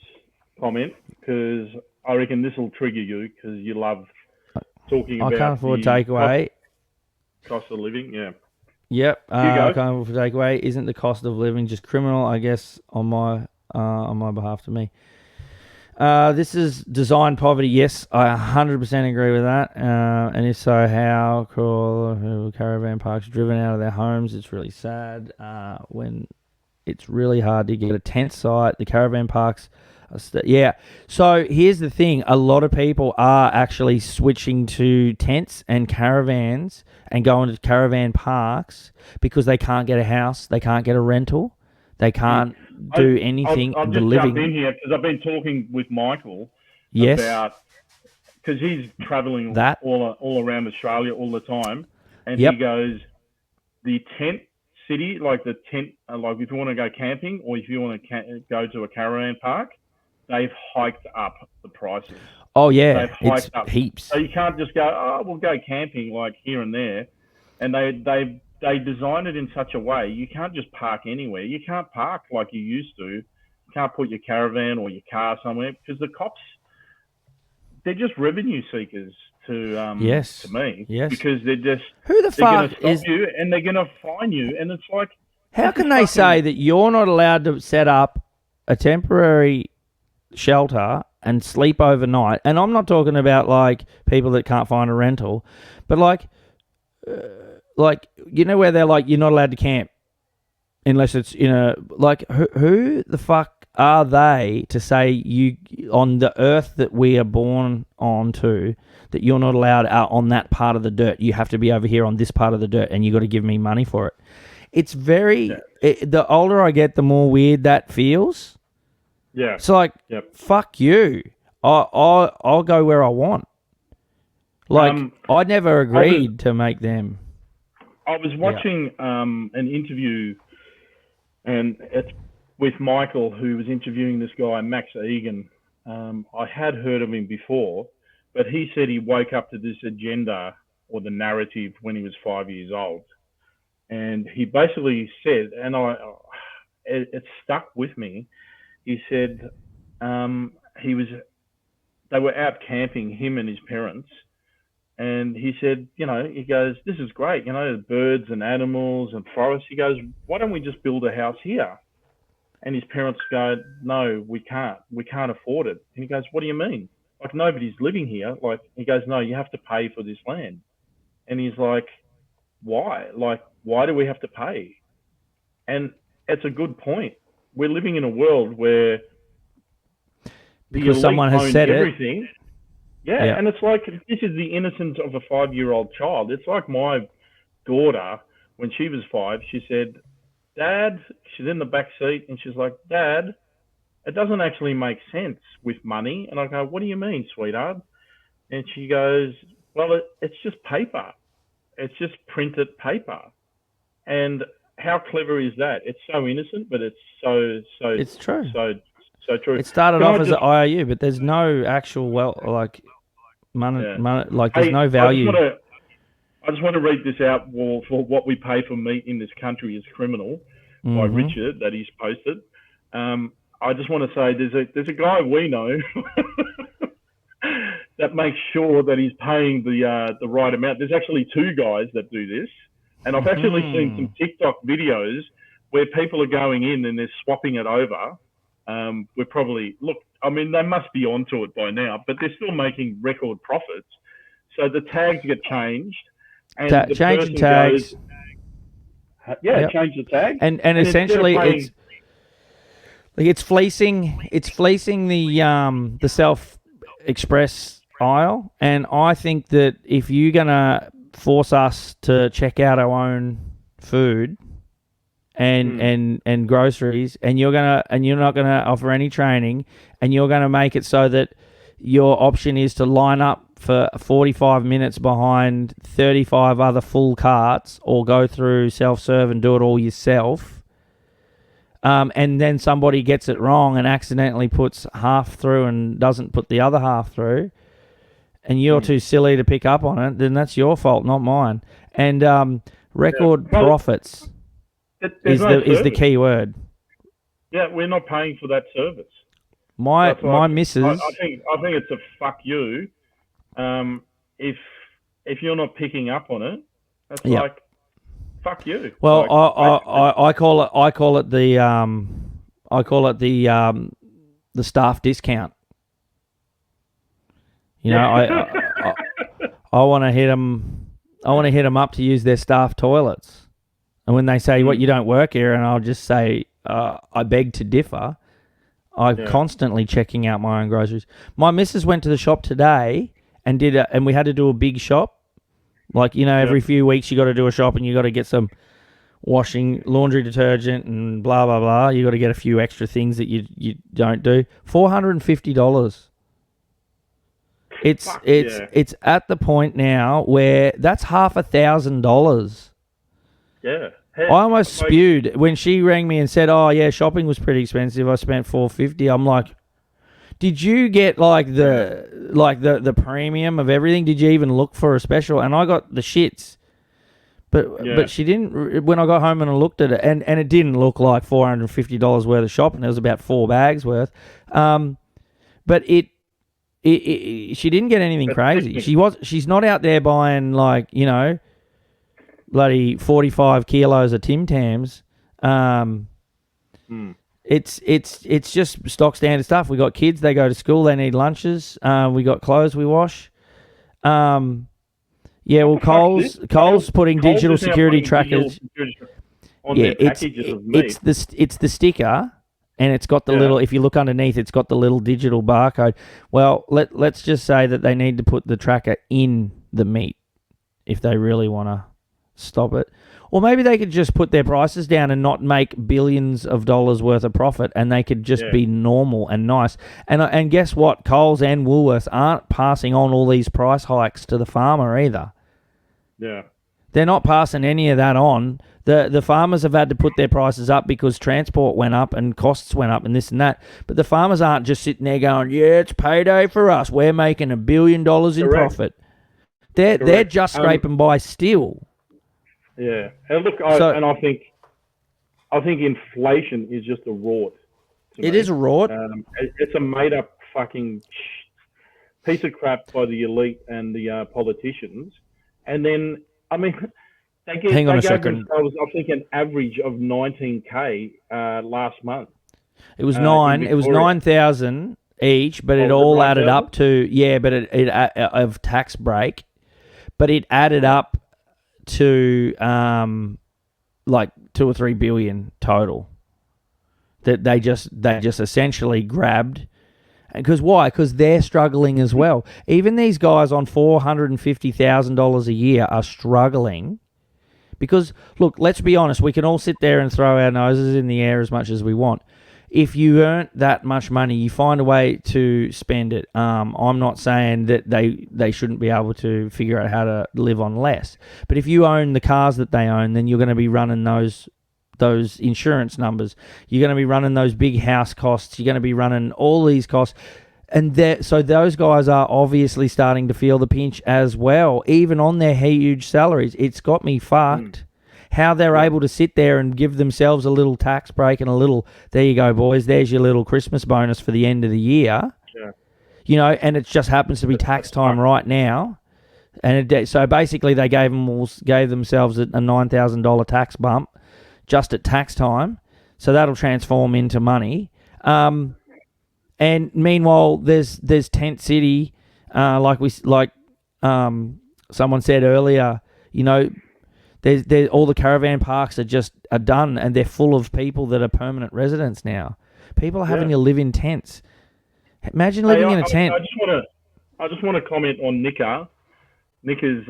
Speaker 2: comment because I reckon this will trigger you because you love talking about.
Speaker 1: I can't afford takeaway.
Speaker 2: Cost of living, yeah.
Speaker 1: Yep, I can't afford takeaway. Isn't the cost of living just criminal? I guess on my behalf to me. This is design poverty. Yes, I 100% agree with that. And if so, how? Cool. Caravan parks driven out of their homes. It's really sad when it's really hard to get a tent site. The caravan parks. Yeah. So here's the thing. A lot of people are actually switching to tents and caravans and going to caravan parks because they can't get a house. They can't get a rental. They can't do anything.
Speaker 2: I'll just jump in here because I've been talking with Michael about because he's travelling all around Australia all the time, and he goes the tent city, like the tent, like if you want to go camping or if you want to go to a caravan park, they've hiked up the prices.
Speaker 1: Oh yeah,
Speaker 2: they've hiked up
Speaker 1: heaps.
Speaker 2: So you can't just go, we'll go camping like here and there, and they designed it in such a way you can't just park anywhere. You can't park like you used to. You can't put your caravan or your car somewhere because the cops, they're just revenue seekers to me. Yes. Because they're just
Speaker 1: who the fuck
Speaker 2: they're gonna stop you and they're gonna fine you, and it's like
Speaker 1: how can they say that you're not allowed to set up a temporary shelter and sleep overnight? And I'm not talking about like people that can't find a rental, but like where they're like, you're not allowed to camp unless it's like who the fuck are they to say you on the earth that we are born onto that you're not allowed out on that part of the dirt? You have to be over here on this part of the dirt, and you got to give me money for it. It's very the older I get, the more weird that feels.
Speaker 2: Yeah.
Speaker 1: It's like fuck you. I'll go where I want. Like I never agreed to make them.
Speaker 2: I was watching an interview, and it's with Michael, who was interviewing this guy, Max Egan. I had heard of him before, but he said he woke up to this agenda or the narrative when he was 5 years old. And he basically said, and it stuck with me. He said they were out camping, him and his parents. And he said, he goes, this is great, birds and animals and forests. He goes, why don't we just build a house here? And his parents go, no, we can't. We can't afford it. And he goes, what do you mean? Like, nobody's living here. Like, he goes, no, you have to pay for this land. And he's like, why? Like, why do we have to pay? And it's a good point. We're living in a world where
Speaker 1: because someone has said
Speaker 2: everything. Yeah, and it's like, this is the innocence of a 5-year-old child. It's like my daughter, when she was 5, she said, Dad, she's in the back seat, and she's like, Dad, it doesn't actually make sense with money. And I go, what do you mean, sweetheart? And she goes, well, it's just paper. It's just printed paper. And how clever is that? It's so innocent, but it's so
Speaker 1: it's true.
Speaker 2: So true.
Speaker 1: It started off as an IOU, but there's no actual money, like there's no value.
Speaker 2: I just want to read this out for what we pay for meat in this country is criminal by Richard that he's posted. I just want to say there's a guy we know that makes sure that he's paying the right amount. There's actually 2 guys that do this, and I've actually seen some TikTok videos where people are going in and they're swapping it over. We're probably they must be onto it by now, but they're still making record profits. So the tags get changed, and the
Speaker 1: change
Speaker 2: person
Speaker 1: the tags.
Speaker 2: Change the tag,
Speaker 1: and essentially it's fleecing the self-express aisle, and I think that if you're gonna force us to check out our own food and groceries, and you're not gonna offer any training, and you're gonna make it so that your option is to line up for 45 minutes behind 35 other full carts, or go through self-serve and do it all yourself, and then somebody gets it wrong and accidentally puts half through and doesn't put the other half through, and you're too silly to pick up on it, then that's your fault, not mine. And record profits is the key word.
Speaker 2: Yeah, we're not paying for that service.
Speaker 1: My missus.
Speaker 2: I think it's a fuck you. If you're not picking up on it, that's like fuck you.
Speaker 1: Well, I call it the staff discount. I want to hit them. I want to hit them up to use their staff toilets. And when they say, "What, you don't work here?" and I'll just say, "I beg to differ." I'm constantly checking out my own groceries. My missus went to the shop today and and we had to do a big shop. Like, every few weeks you got to do a shop, and you got to get some laundry detergent and blah, blah, blah. You got to get a few extra things that you don't do. $450. It's at the point now where that's $1,000.
Speaker 2: Yeah.
Speaker 1: I almost spewed when she rang me and said, "Oh yeah, shopping was pretty expensive. I spent $450." I'm like, "Did you get the premium of everything? Did you even look for a special?" And I got the shits, but she didn't. When I got home and I looked at it, and it didn't look like $450 worth of shopping. It was about 4 bags worth. But she didn't get anything crazy. She's not out there buying bloody 45 kilos of Tim Tams. It's just stock standard stuff. We got kids, they go to school, they need lunches. We got clothes we wash. Cole's putting digital security trackers. It's the sticker, and it's got the little. If you look underneath, it's got the little digital barcode. Well, let's just say that they need to put the tracker in the meat if they really want to stop it. Or maybe they could just put their prices down and not make billions of dollars worth of profit, and they could just be normal and nice. And guess what? Coles and Woolworths aren't passing on all these price hikes to the farmer either.
Speaker 2: Yeah.
Speaker 1: They're not passing any of that on. The farmers have had to put their prices up because transport went up and costs went up and this and that. But the farmers aren't just sitting there going, yeah, it's payday for us. We're making $1 billion in
Speaker 2: Correct.
Speaker 1: profit. They're just scraping by still.
Speaker 2: Yeah. And look, I think inflation is just a rort.
Speaker 1: It is a rort.
Speaker 2: It's a made-up fucking piece of crap by the elite and the politicians. And then, I mean, they gave themselves, I think, an average of 19K last month.
Speaker 1: It was 9,000 each, but it all added up to of tax break, but it added up to like 2 or 3 billion total. That they just essentially grabbed. Because why? Because they're struggling as well. Even these guys on $450,000 a year are struggling. Because, look, let's be honest, we can all sit there and throw our noses in the air as much as we want. If you earn that much money, you find a way to spend it. I'm not saying that they shouldn't be able to figure out how to live on less. But if you own the cars that they own, then you're going to be running those insurance numbers. You're going to be running those big house costs. You're going to be running all these costs. And so those guys are obviously starting to feel the pinch as well, even on their huge salaries. It's got me fucked. How they're able to sit there and give themselves a little tax break and a little, there you go, boys, there's your little Christmas bonus for the end of the year.
Speaker 2: Yeah.
Speaker 1: You know, and it just happens to be tax time right now. And so basically they gave themselves a $9,000 tax bump just at tax time. So that'll transform into money. And meanwhile, there's Tent City, like someone said earlier, you know, there's all the caravan parks are done and they're full of people that are permanent residents now. People are having to live in tents. Imagine living in a tent.
Speaker 2: I just want to comment on Nicker's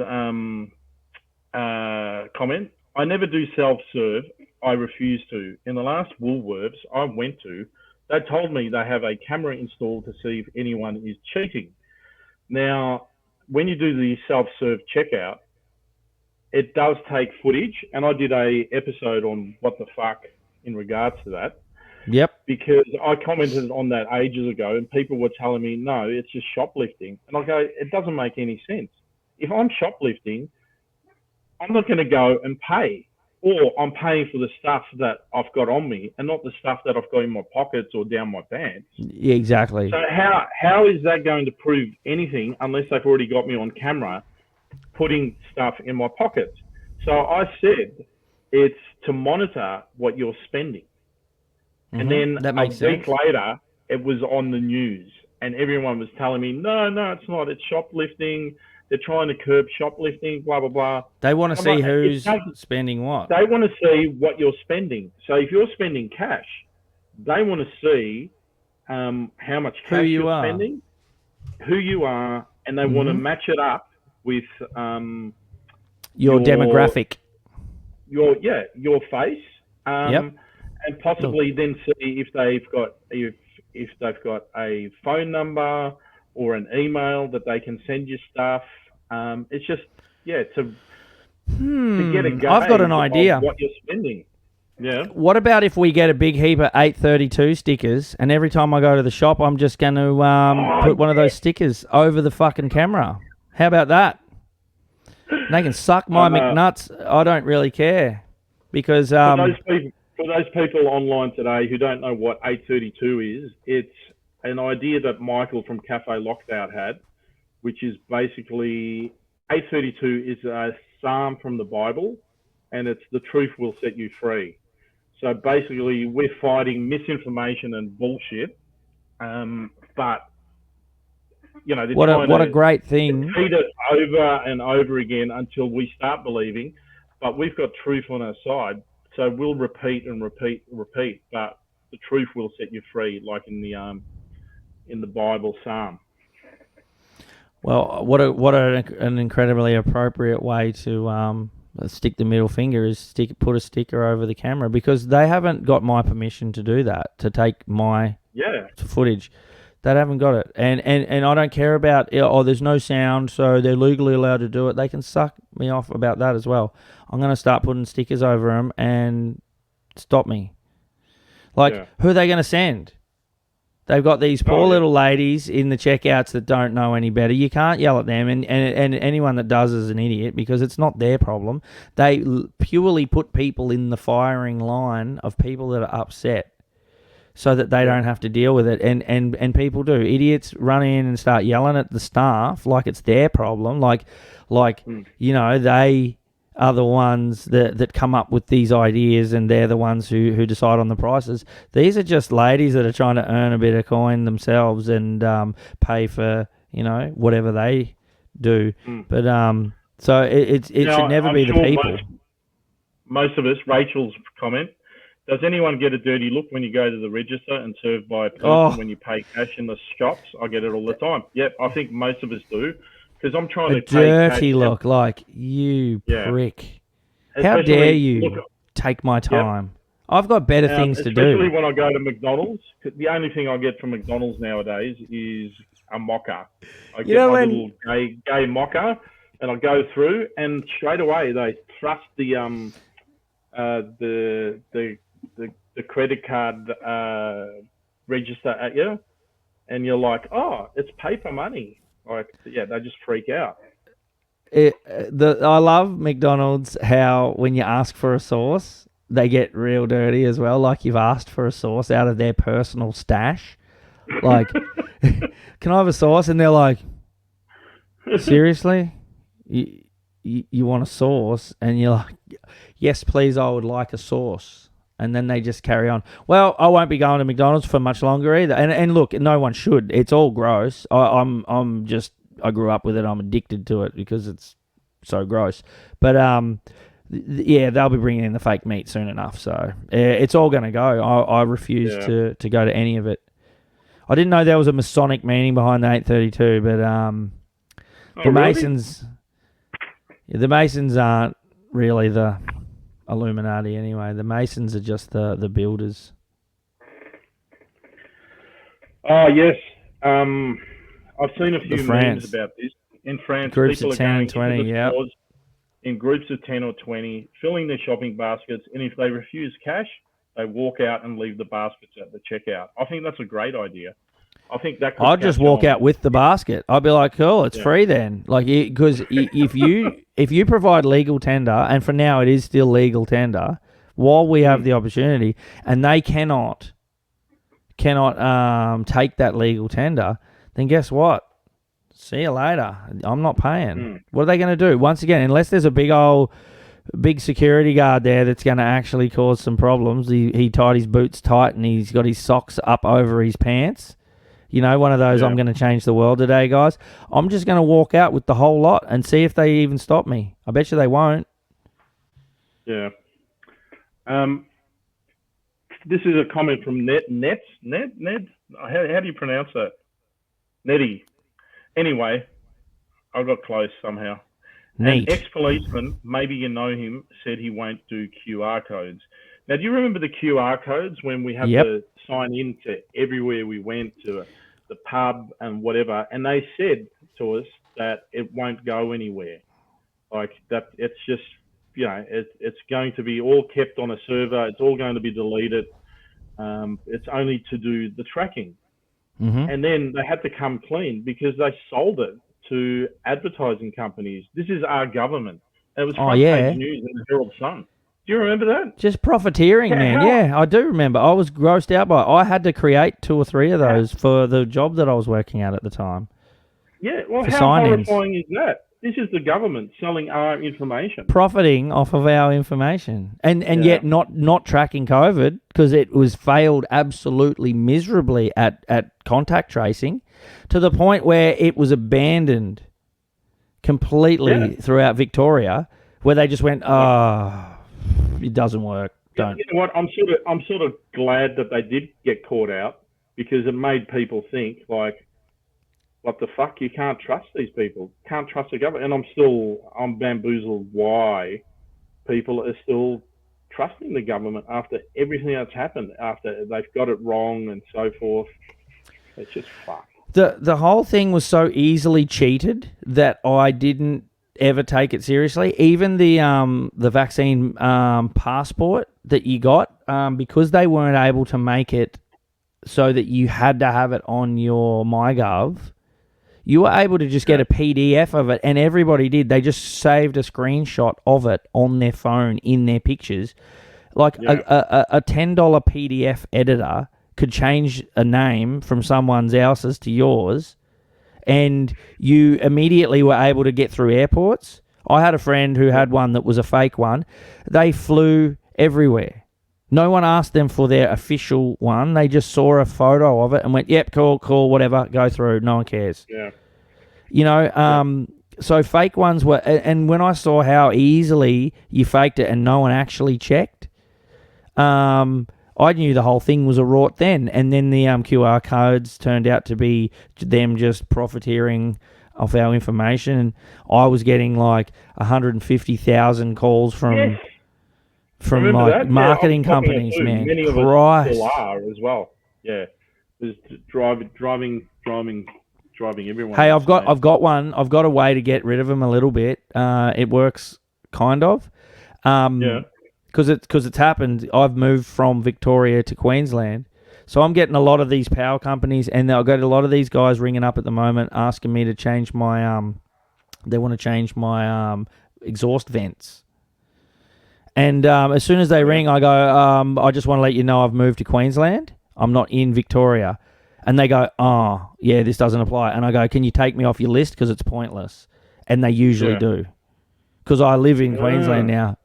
Speaker 2: comment. I never do self-serve. I refuse to. In the last Woolworths I went to, they told me they have a camera installed to see if anyone is cheating. Now, when you do the self-serve checkout, it does take footage, and I did a episode on what the fuck in regards to that.
Speaker 1: Yep.
Speaker 2: Because I commented on that ages ago, and people were telling me, no, it's just shoplifting. And I go, it doesn't make any sense. If I'm shoplifting, I'm not going to go and pay. Or I'm paying for the stuff that I've got on me and not the stuff that I've got in my pockets or down my pants.
Speaker 1: Yeah, exactly.
Speaker 2: So how is that going to prove anything unless they've already got me on camera putting stuff in my pockets? So I said it's to monitor what you're spending. Mm-hmm. And then
Speaker 1: that makes
Speaker 2: a week later, it was on the news and everyone was telling me, no, it's not. It's shoplifting. They're trying to curb shoplifting, blah, blah, blah.
Speaker 1: They want to see who's spending what.
Speaker 2: They want to see what you're spending. So if you're spending cash, they want to see how much cash you're spending, who you are, and they want to match it up with
Speaker 1: your demographic.
Speaker 2: Your face. And possibly then see if they've got a phone number or an email that they can send you stuff. It's just, to get a gauge
Speaker 1: I've got an idea
Speaker 2: of what you're spending. Yeah.
Speaker 1: What about if we get a big heap of 832 stickers, and every time I go to the shop, I'm just going to put one of those stickers over the fucking camera? How about that? And they can suck my McNuts. I don't really care. Because
Speaker 2: for those people online today who don't know what 832 is, it's an idea that Michael from Cafe Lockdown had, which is basically 832 is a psalm from the Bible, and it's the truth will set you free. So basically, we're fighting misinformation and bullshit, but you know,
Speaker 1: what a great thing.
Speaker 2: Repeat it over and over again until we start believing. But we've got truth on our side, so we'll repeat and repeat, but the truth will set you free, like in the Bible psalm.
Speaker 1: Well, what an incredibly appropriate way to stick the middle finger is put a sticker over the camera, because they haven't got my permission to do that, to take my footage. They haven't got it. And I don't care about, there's no sound, so they're legally allowed to do it. They can suck me off about that as well. I'm going to start putting stickers over them and stop me. Like, who are they going to send? They've got these poor little ladies in the checkouts that don't know any better. You can't yell at them, and anyone that does is an idiot because it's not their problem. They purely put people in the firing line of people that are upset so that they don't have to deal with it. And people do. Idiots run in and start yelling at the staff like it's their problem. Like they are the ones that come up with these ideas, and they're the ones who decide on the prices. These are just ladies that are trying to earn a bit of coin themselves and pay for whatever they do. But so it should never be the people.
Speaker 2: Most of us, Rachel's comment. Does anyone get a dirty look when you go to the register and served by a person when you pay cash in the shops? I get it all the time. Yep, I think most of us do. Because I'm trying to
Speaker 1: dirty look, like, you prick. How dare you take my time? I've got better things to do.
Speaker 2: Especially when I go to McDonald's. The only thing I get from McDonald's nowadays is a mocha. I get my little gay mocha, and I go through, and straight away they thrust the credit card register at you, and you're like, oh, it's paper money. Like, they just freak out.
Speaker 1: I love McDonald's how when you ask for a sauce, they get real dirty as well. Like, you've asked for a sauce out of their personal stash. Like, can I have a sauce? And they're like, seriously? You want a sauce? And you're like, yes, please, I would like a sauce. And then they just carry on. Well, I won't be going to McDonald's for much longer either. And look, no one should. It's all gross. I grew up with it. I'm addicted to it because it's so gross. But they'll be bringing in the fake meat soon enough. So it's all going to go. I refuse to go to any of it. I didn't know there was a Masonic meaning behind the 832, but the Masons, the Masons aren't really the Illuminati anyway. The Masons are just the builders.
Speaker 2: Oh, yes. I've seen a few memes about this. In France,
Speaker 1: groups
Speaker 2: people
Speaker 1: of 10
Speaker 2: are going
Speaker 1: and 20,
Speaker 2: into the stores in groups of 10 or 20, filling their shopping baskets, and if they refuse cash, they walk out and leave the baskets at the checkout. I think that's a great idea. I think that could
Speaker 1: I'd just walk out with the basket. I'd be like, cool, it's free then. Like, because if you provide legal tender, and for now it is still legal tender, while we have the opportunity, and they cannot take that legal tender, then guess what? See you later. I'm not paying. What are they going to do? Once again, unless there's a big security guard there that's going to actually cause some problems. He tied his boots tight and he's got his socks up over his pants. One of those, I'm going to change the world today, guys. I'm just going to walk out with the whole lot and see if they even stop me. I bet you they won't.
Speaker 2: Yeah. This is a comment from Ned? How do you pronounce that? Nettie. Anyway, I got close somehow.
Speaker 1: Neat.
Speaker 2: An ex-policeman, maybe you know him, said he won't do QR codes. Now, do you remember the QR codes when we had to sign in to everywhere we went, to the pub and whatever? And they said to us that it won't go anywhere. Like, that, it's just, it's going to be all kept on a server. It's all going to be deleted. It's only to do the tracking. Mm-hmm. And then they had to come clean because they sold it to advertising companies. This is our government. It was front page news in the Herald Sun. Do you remember that?
Speaker 1: Just profiteering, man. Yeah, I do remember. I was grossed out by it. I had to create 2 or 3 of those for the job that I was working at the time.
Speaker 2: Yeah, well, how horrifying is that? This is the government selling our information.
Speaker 1: Profiting off of our information. And yet not tracking COVID because it was failed absolutely miserably at contact tracing to the point where it was abandoned completely throughout Victoria, where they just went, it doesn't work. Don't.
Speaker 2: You know what? I'm sort of glad that they did get caught out because it made people think, like, what the fuck? You can't trust these people. Can't trust the government. And I'm bamboozled why people are still trusting the government after everything that's happened, after they've got it wrong and so forth. It's just fucked.
Speaker 1: The whole thing was so easily cheated that I didn't ever take it seriously. Even the vaccine passport that you got, because they weren't able to make it so that you had to have it on your MyGov, you were able to just get a PDF of it, and everybody did. They just saved a screenshot of it on their phone in their pictures. Like a $10 PDF editor could change a name from someone else's to yours, and you immediately were able to get through airports. I had a friend who had one that was a fake one. They flew everywhere. No one asked them for their official one. They just saw a photo of it and went, yep, cool, whatever, go through. No one cares.
Speaker 2: Yeah.
Speaker 1: You know, so fake ones were... And when I saw how easily you faked it and no one actually checked, I knew the whole thing was a rort then. And then the QR codes turned out to be them just profiteering off our information. And I was getting like 150,000 calls from like marketing companies, man.
Speaker 2: Many of us still are as well. Yeah, there's driving everyone.
Speaker 1: Hey, I've got one. I've got a way to get rid of them a little bit. It works kind of. Because it's happened. I've moved from Victoria to Queensland, so I'm getting a lot of these power companies, and I've got a lot of these guys ringing up at the moment asking me to change my They want to change my exhaust vents. And as soon as they ring, I go, I just want to let you know I've moved to Queensland. I'm not in Victoria. And they go, oh, yeah, this doesn't apply. And I go, can you take me off your list because it's pointless? And they usually do, because I live in Queensland now.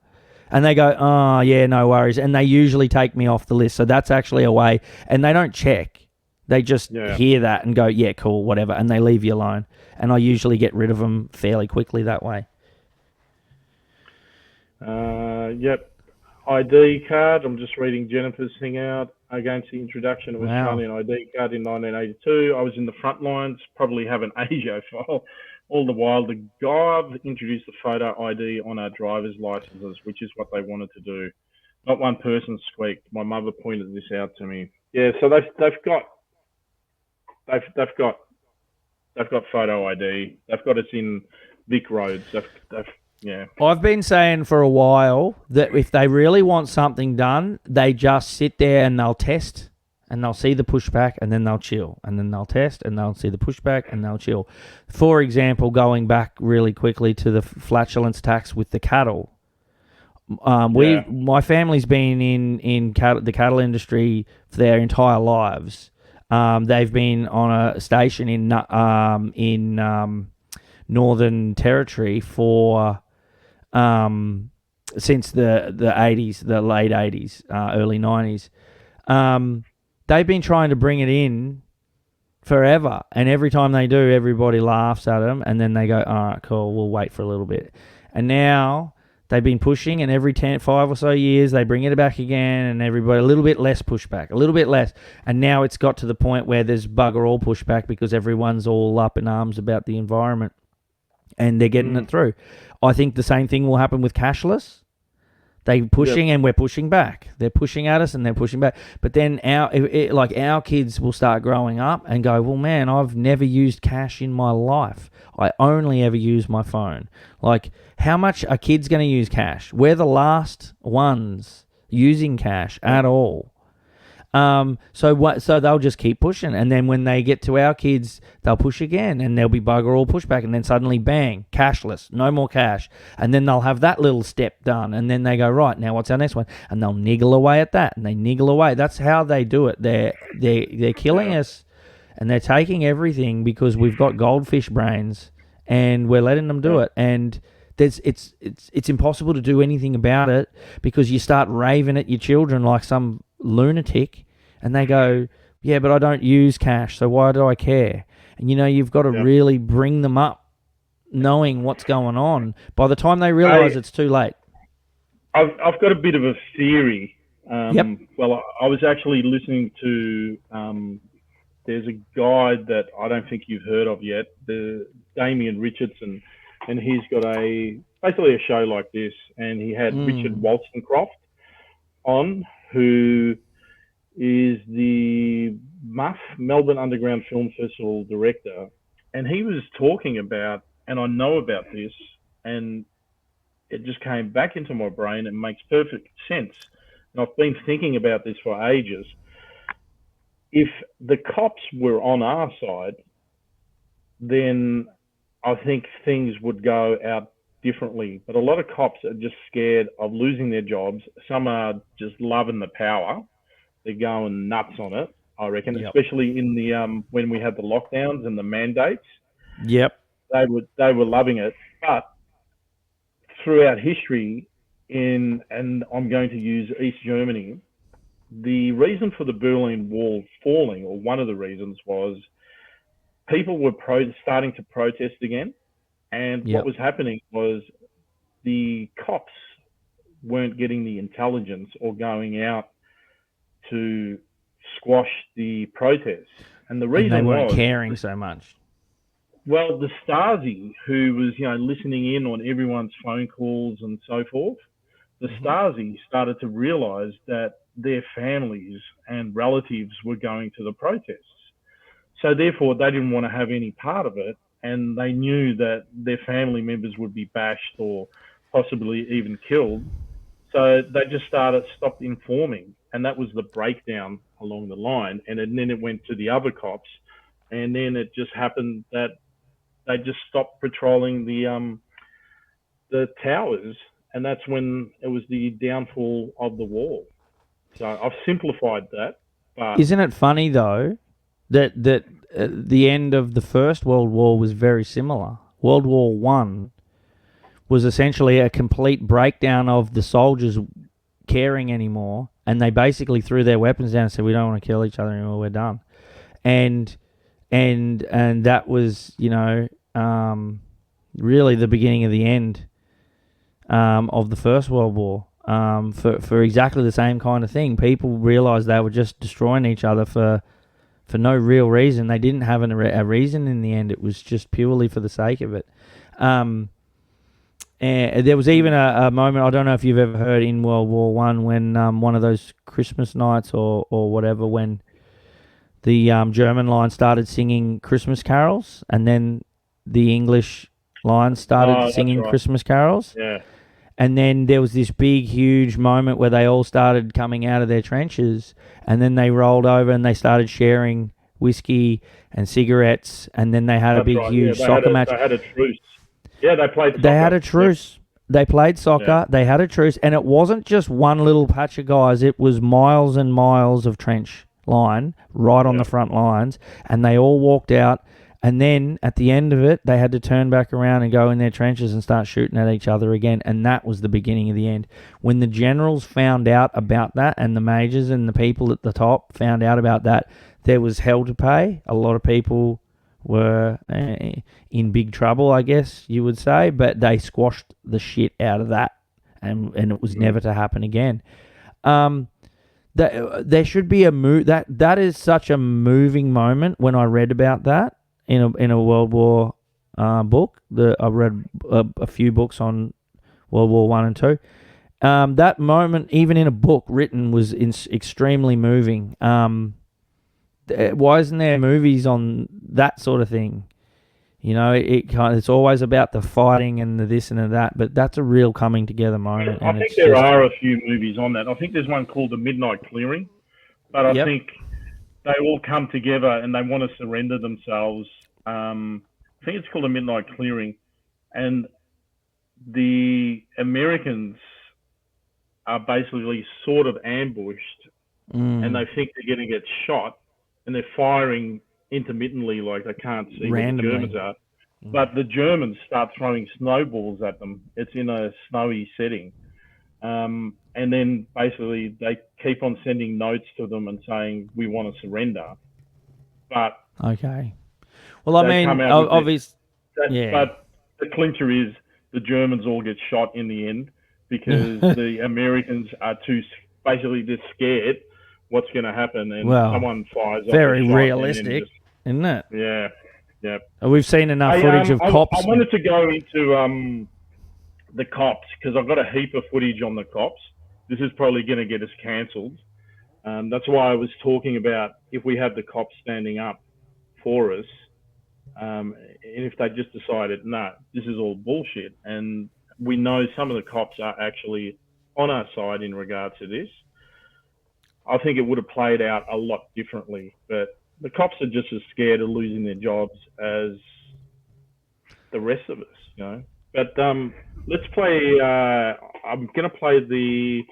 Speaker 1: And they go, oh, yeah, no worries. And they usually take me off the list. So that's actually a way. And they don't check. They just hear that and go, yeah, cool, whatever. And they leave you alone. And I usually get rid of them fairly quickly that way.
Speaker 2: Yep. ID card. I'm just reading Jennifer's thing out. Against the introduction of Australian ID card in 1982, I was in the front lines, probably have an ASIO file. All the while, the Gov introduced the photo ID on our driver's licenses, which is what they wanted to do. Not one person squeaked. My mother pointed this out to me. Yeah, so they've got photo ID. They've got us in Vic roads. Yeah.
Speaker 1: I've been saying for a while that if they really want something done, they just sit there and they'll test and they'll see the pushback and then they'll chill. And then they'll test and they'll see the pushback and they'll chill. For example, going back really quickly to the flatulence tax with the cattle. My family's been in the cattle industry for their entire lives. They've been on a station in Northern Territory for... since the 80s, the late 80s, early 90s. They've been trying to bring it in forever, and every time they do, everybody laughs at them, and then they go, all right, cool, we'll wait for a little bit. And now they've been pushing, and every 5 or so years, they bring it back again, and everybody, a little bit less pushback, a little bit less. And now it's got to the point where there's bugger all pushback because everyone's all up in arms about the environment, and they're getting it through. I think the same thing will happen with cashless. They're pushing and we're pushing back. They're pushing at us and they're pushing back. But then our kids will start growing up and go, well, man, I've never used cash in my life. I only ever use my phone. Like, how much are kids going to use cash? We're the last ones using cash at all. So they'll just keep pushing, and then when they get to our kids, they'll push again, and there'll be bugger all pushback, and then suddenly bang, cashless, no more cash, and then they'll have that little step done, and then they go, right, now what's our next one? And they'll niggle away at that, and they niggle away. That's how they do it. They're killing us, and they're taking everything because we've got goldfish brains, and we're letting them do it, and it's impossible to do anything about it because you start raving at your children like some lunatic. And they go, yeah, but I don't use cash, so why do I care? And, you've got to really bring them up knowing what's going on. By the time they realise it's too late.
Speaker 2: I've got a bit of a theory. Well, I was actually listening to, there's a guy that I don't think you've heard of yet, the Damien Richardson, and he's got basically a show like this, and he had Richard Wollstonecroft on, who is the Muff Melbourne Underground Film Festival director, and he was talking about, and I know about this, and it just came back into my brain and makes perfect sense. And I've been thinking about this for ages. If the cops were on our side, then I think things would go out differently. But a lot of cops are just scared of losing their jobs. Some are just loving the power. They're going nuts on it, I reckon, especially in the when we had the lockdowns and the mandates.
Speaker 1: Yep.
Speaker 2: They were loving it. But throughout history, and I'm going to use East Germany, the reason for the Berlin Wall falling, or one of the reasons, was people were starting to protest again. And what was happening was the cops weren't getting the intelligence or going out to squash the protests. And the reason
Speaker 1: they weren't
Speaker 2: was
Speaker 1: caring so much.
Speaker 2: Well, the Stasi, who was, listening in on everyone's phone calls and so forth, the Stasi started to realize that their families and relatives were going to the protests. So therefore, they didn't want to have any part of it, and they knew that their family members would be bashed or possibly even killed. So they just stopped informing, and that was the breakdown along the line. And then it went to the other cops, and then it just happened that they just stopped patrolling the towers, and that's when it was the downfall of the wall. So I've simplified that. But
Speaker 1: Isn't it funny though that the end of the First World War was very similar? World War One was essentially a complete breakdown of the soldiers caring anymore, and they basically threw their weapons down and said, "We don't want to kill each other anymore. We're done." And that was, really the beginning of the end of the First World War. For exactly the same kind of thing. People realised they were just destroying each other for no real reason. They didn't have a reason in the end. It was just purely for the sake of it. And there was even a moment, I don't know if you've ever heard, in World War One, when one of those Christmas nights or whatever, when the German line started singing Christmas carols, and then the English line started singing Christmas carols.
Speaker 2: Yeah.
Speaker 1: And then there was this big, huge moment where they all started coming out of their trenches, and then they rolled over and they started sharing whiskey and cigarettes, and then they had a big, huge soccer match.
Speaker 2: They had a truce. Yeah, they played soccer.
Speaker 1: They had a truce. They played soccer.
Speaker 2: Yeah.
Speaker 1: They had a truce, and it wasn't just one little patch of guys. It was miles and miles of trench line right on the front lines, and they all walked out. And then at the end of it, they had to turn back around and go in their trenches and start shooting at each other again. And that was the beginning of the end. When the generals found out about that, and the majors and the people at the top found out about that, there was hell to pay. A lot of people were in big trouble, I guess you would say. But they squashed the shit out of that, and it was never to happen again. There should be a move. That is such a moving moment. When I read about that in a World War book, I read a few books on World War One and Two. That moment, even in a book written, was extremely moving. Why isn't there movies on that sort of thing? It's always about the fighting and the this and the that, but that's a real coming together moment.
Speaker 2: I think there are a few movies on that. I think there's one called The Midnight Clearing, but I think they all come together and they want to surrender themselves. I think it's called The Midnight Clearing, and the Americans are basically sort of ambushed, and they think they're going to get shot, and they're firing intermittently, like they can't see
Speaker 1: randomly
Speaker 2: where the Germans are. But the Germans start throwing snowballs at them. It's in a snowy setting. And then basically they keep on sending notes to them and saying, we want to surrender. But
Speaker 1: okay. Well, I mean, obviously,
Speaker 2: but the clincher is the Germans all get shot in the end because the Americans are basically just scared what's going to happen, and someone fires off.
Speaker 1: Very realistic, isn't it?
Speaker 2: Yeah, yeah.
Speaker 1: We've seen enough footage of cops.
Speaker 2: I wanted to go into the cops because I've got a heap of footage on the cops. This is probably going to get us cancelled. That's why I was talking about if we have the cops standing up for us, and if they just decided, no, this is all bullshit, and we know some of the cops are actually on our side in regard to this, I think it would have played out a lot differently. But the cops are just as scared of losing their jobs as the rest of us, you know. But let's play. I'm going to play the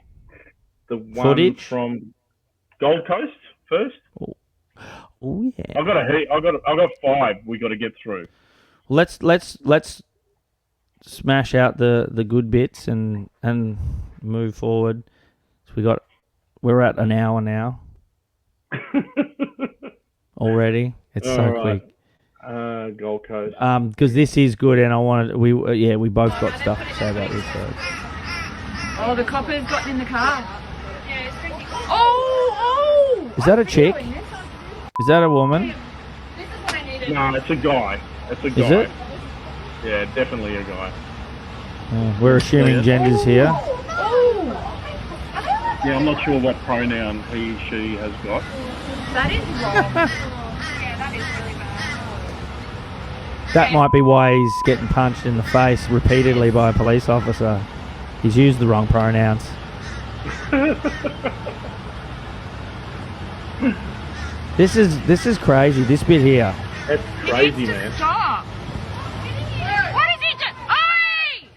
Speaker 2: one
Speaker 1: Footage
Speaker 2: from Gold Coast first.
Speaker 1: Oh yeah.
Speaker 2: I've got 5 we got to get through.
Speaker 1: Let's smash out the good bits and move forward. So we're at an hour now already. It's
Speaker 2: All
Speaker 1: so
Speaker 2: right.
Speaker 1: quick.
Speaker 2: Gold Coast.
Speaker 1: Because this is good, and I wanted we both got stuff to say about this. So.
Speaker 3: Oh, the copper's gotten in the car. Oh!
Speaker 1: Is that a chick? Is that a woman?
Speaker 2: No, it's a guy. It's a guy.
Speaker 1: Is it?
Speaker 2: Yeah, definitely a guy.
Speaker 1: We're assuming genders here.
Speaker 2: Yeah, I'm not sure what pronoun he, she has got.
Speaker 3: That is wrong. Yeah, that is really bad.
Speaker 1: That might be why he's getting punched in the face repeatedly by a police officer. He's used the wrong pronouns. This is crazy. This bit here.
Speaker 2: That's crazy, man.
Speaker 3: Stop. What is he doing? Oi!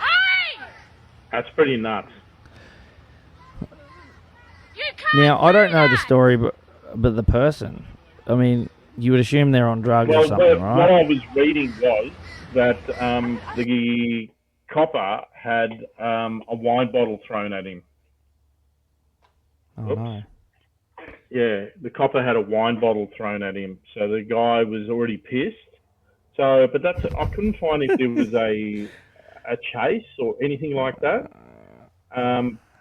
Speaker 3: Oi!
Speaker 2: That's pretty nuts.
Speaker 3: You can't
Speaker 1: Now I don't
Speaker 3: do
Speaker 1: know the
Speaker 3: that.
Speaker 1: story, but the person. I mean, you would assume they're on drugs or
Speaker 2: Well,
Speaker 1: something,
Speaker 2: what
Speaker 1: right?
Speaker 2: I was reading was that the copper had a wine bottle thrown at him.
Speaker 1: Oh
Speaker 2: Oops.
Speaker 1: no.
Speaker 2: Yeah, the copper had a wine bottle thrown at him, so the guy was already pissed. So, but I couldn't find if there was a chase or anything like that.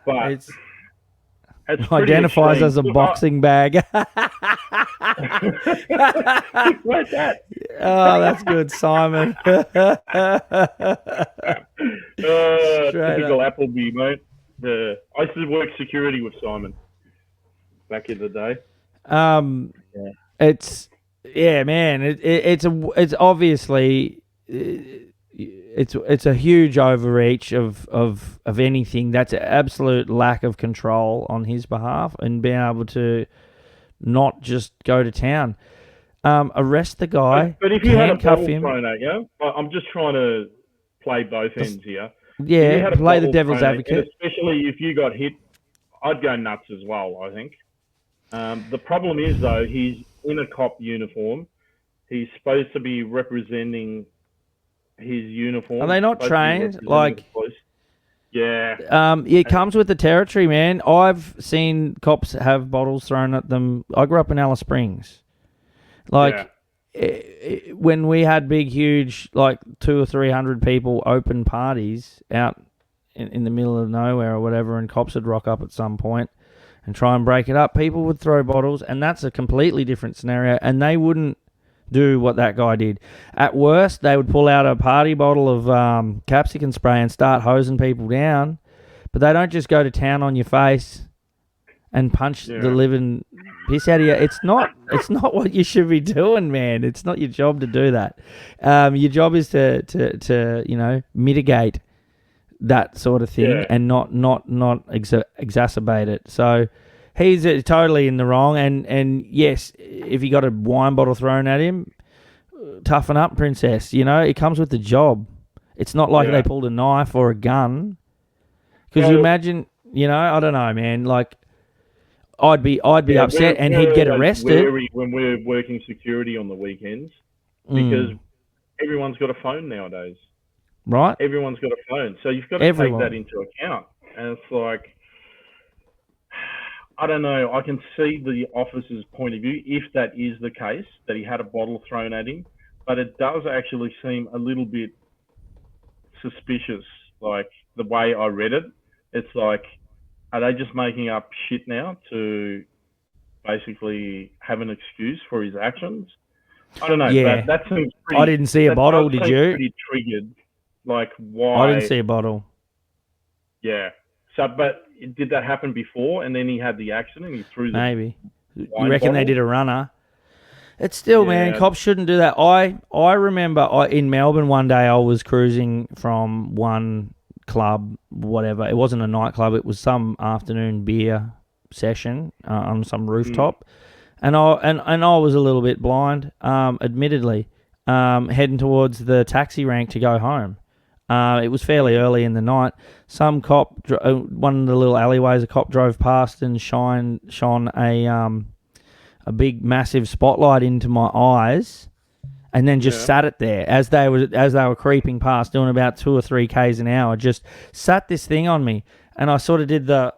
Speaker 2: But
Speaker 1: It's
Speaker 2: it's pretty
Speaker 1: identifies
Speaker 2: extreme.
Speaker 1: as a
Speaker 2: Look,
Speaker 1: boxing bag.
Speaker 2: Where's that?
Speaker 1: Oh, that's good, Simon.
Speaker 2: Typical Appleby, mate. I used to work security with Simon back in the day.
Speaker 1: It's man. It's obviously it's a huge overreach of anything. That's an absolute lack of control on his behalf, and being able to not just go to town. Arrest the guy.
Speaker 2: But if you had a
Speaker 1: handcuff
Speaker 2: bottle
Speaker 1: him.
Speaker 2: thrown at you, I'm just trying to play both ends here. If you
Speaker 1: Yeah,
Speaker 2: had a
Speaker 1: play the
Speaker 2: bottle
Speaker 1: devil's
Speaker 2: thrown at you,
Speaker 1: advocate.
Speaker 2: especially if you got hit, I'd go nuts as well, I think. The problem is, though, he's in a cop uniform. He's supposed to be representing his uniform.
Speaker 1: Are they not
Speaker 2: supposed to be
Speaker 1: trained?
Speaker 2: representing
Speaker 1: Like,
Speaker 2: the police. Yeah.
Speaker 1: it comes with the territory, man. I've seen cops have bottles thrown at them. I grew up in Alice Springs. Like, when we had big, huge, like 200 or 300 people open parties out in the middle of nowhere or whatever, and cops would rock up at some point and try and break it up, people would throw bottles, and that's a completely different scenario, and they wouldn't do what that guy did. At worst, they would pull out a party bottle of capsicum spray and start hosing people down, but they don't just go to town on your face and punch the living piss out of you. It's not what you should be doing, man. It's not your job to do that. Your job is to mitigate that sort of thing and not exacerbate it. So he's totally in the wrong. And yes, if he got a wine bottle thrown at him, toughen up, princess. You know, it comes with the job. It's not like they pulled a knife or a gun. Because you imagine, I don't know, man. Like, I'd be upset, and he'd get arrested.
Speaker 2: Wary when we're working security on the weekends, because everyone's got a phone nowadays.
Speaker 1: Right?
Speaker 2: Everyone's got a phone, so you've got to take that into account. And it's like, I don't know. I can see the officer's point of view if that is the case, that he had a bottle thrown at him, but it does actually seem a little bit suspicious. Like, the way I read it, it's like, are they just making up shit now to basically have an excuse for his actions? I don't know.
Speaker 1: Yeah.
Speaker 2: That seems pretty...
Speaker 1: I didn't see a bottle, did you?
Speaker 2: Pretty triggered. Like, why...
Speaker 1: I didn't see a bottle.
Speaker 2: Yeah. So, but did that happen before? And then he had the accident. He threw the
Speaker 1: Maybe. You
Speaker 2: wine
Speaker 1: reckon they
Speaker 2: bottle?
Speaker 1: did a runner? It's still, man,
Speaker 2: Yeah.
Speaker 1: cops shouldn't do that. I remember in Melbourne one day I was cruising from one club, whatever. It wasn't a nightclub. It was some afternoon beer session on some rooftop. And I was a little bit blind, admittedly, heading towards the taxi rank to go home. It was fairly early in the night. Some cop, one of the little alleyways, a cop drove past and shone a big, massive spotlight into my eyes, and then just sat it there as they were creeping past, doing about 2 or 3 k's an hour. Just sat this thing on me, and I sort of did the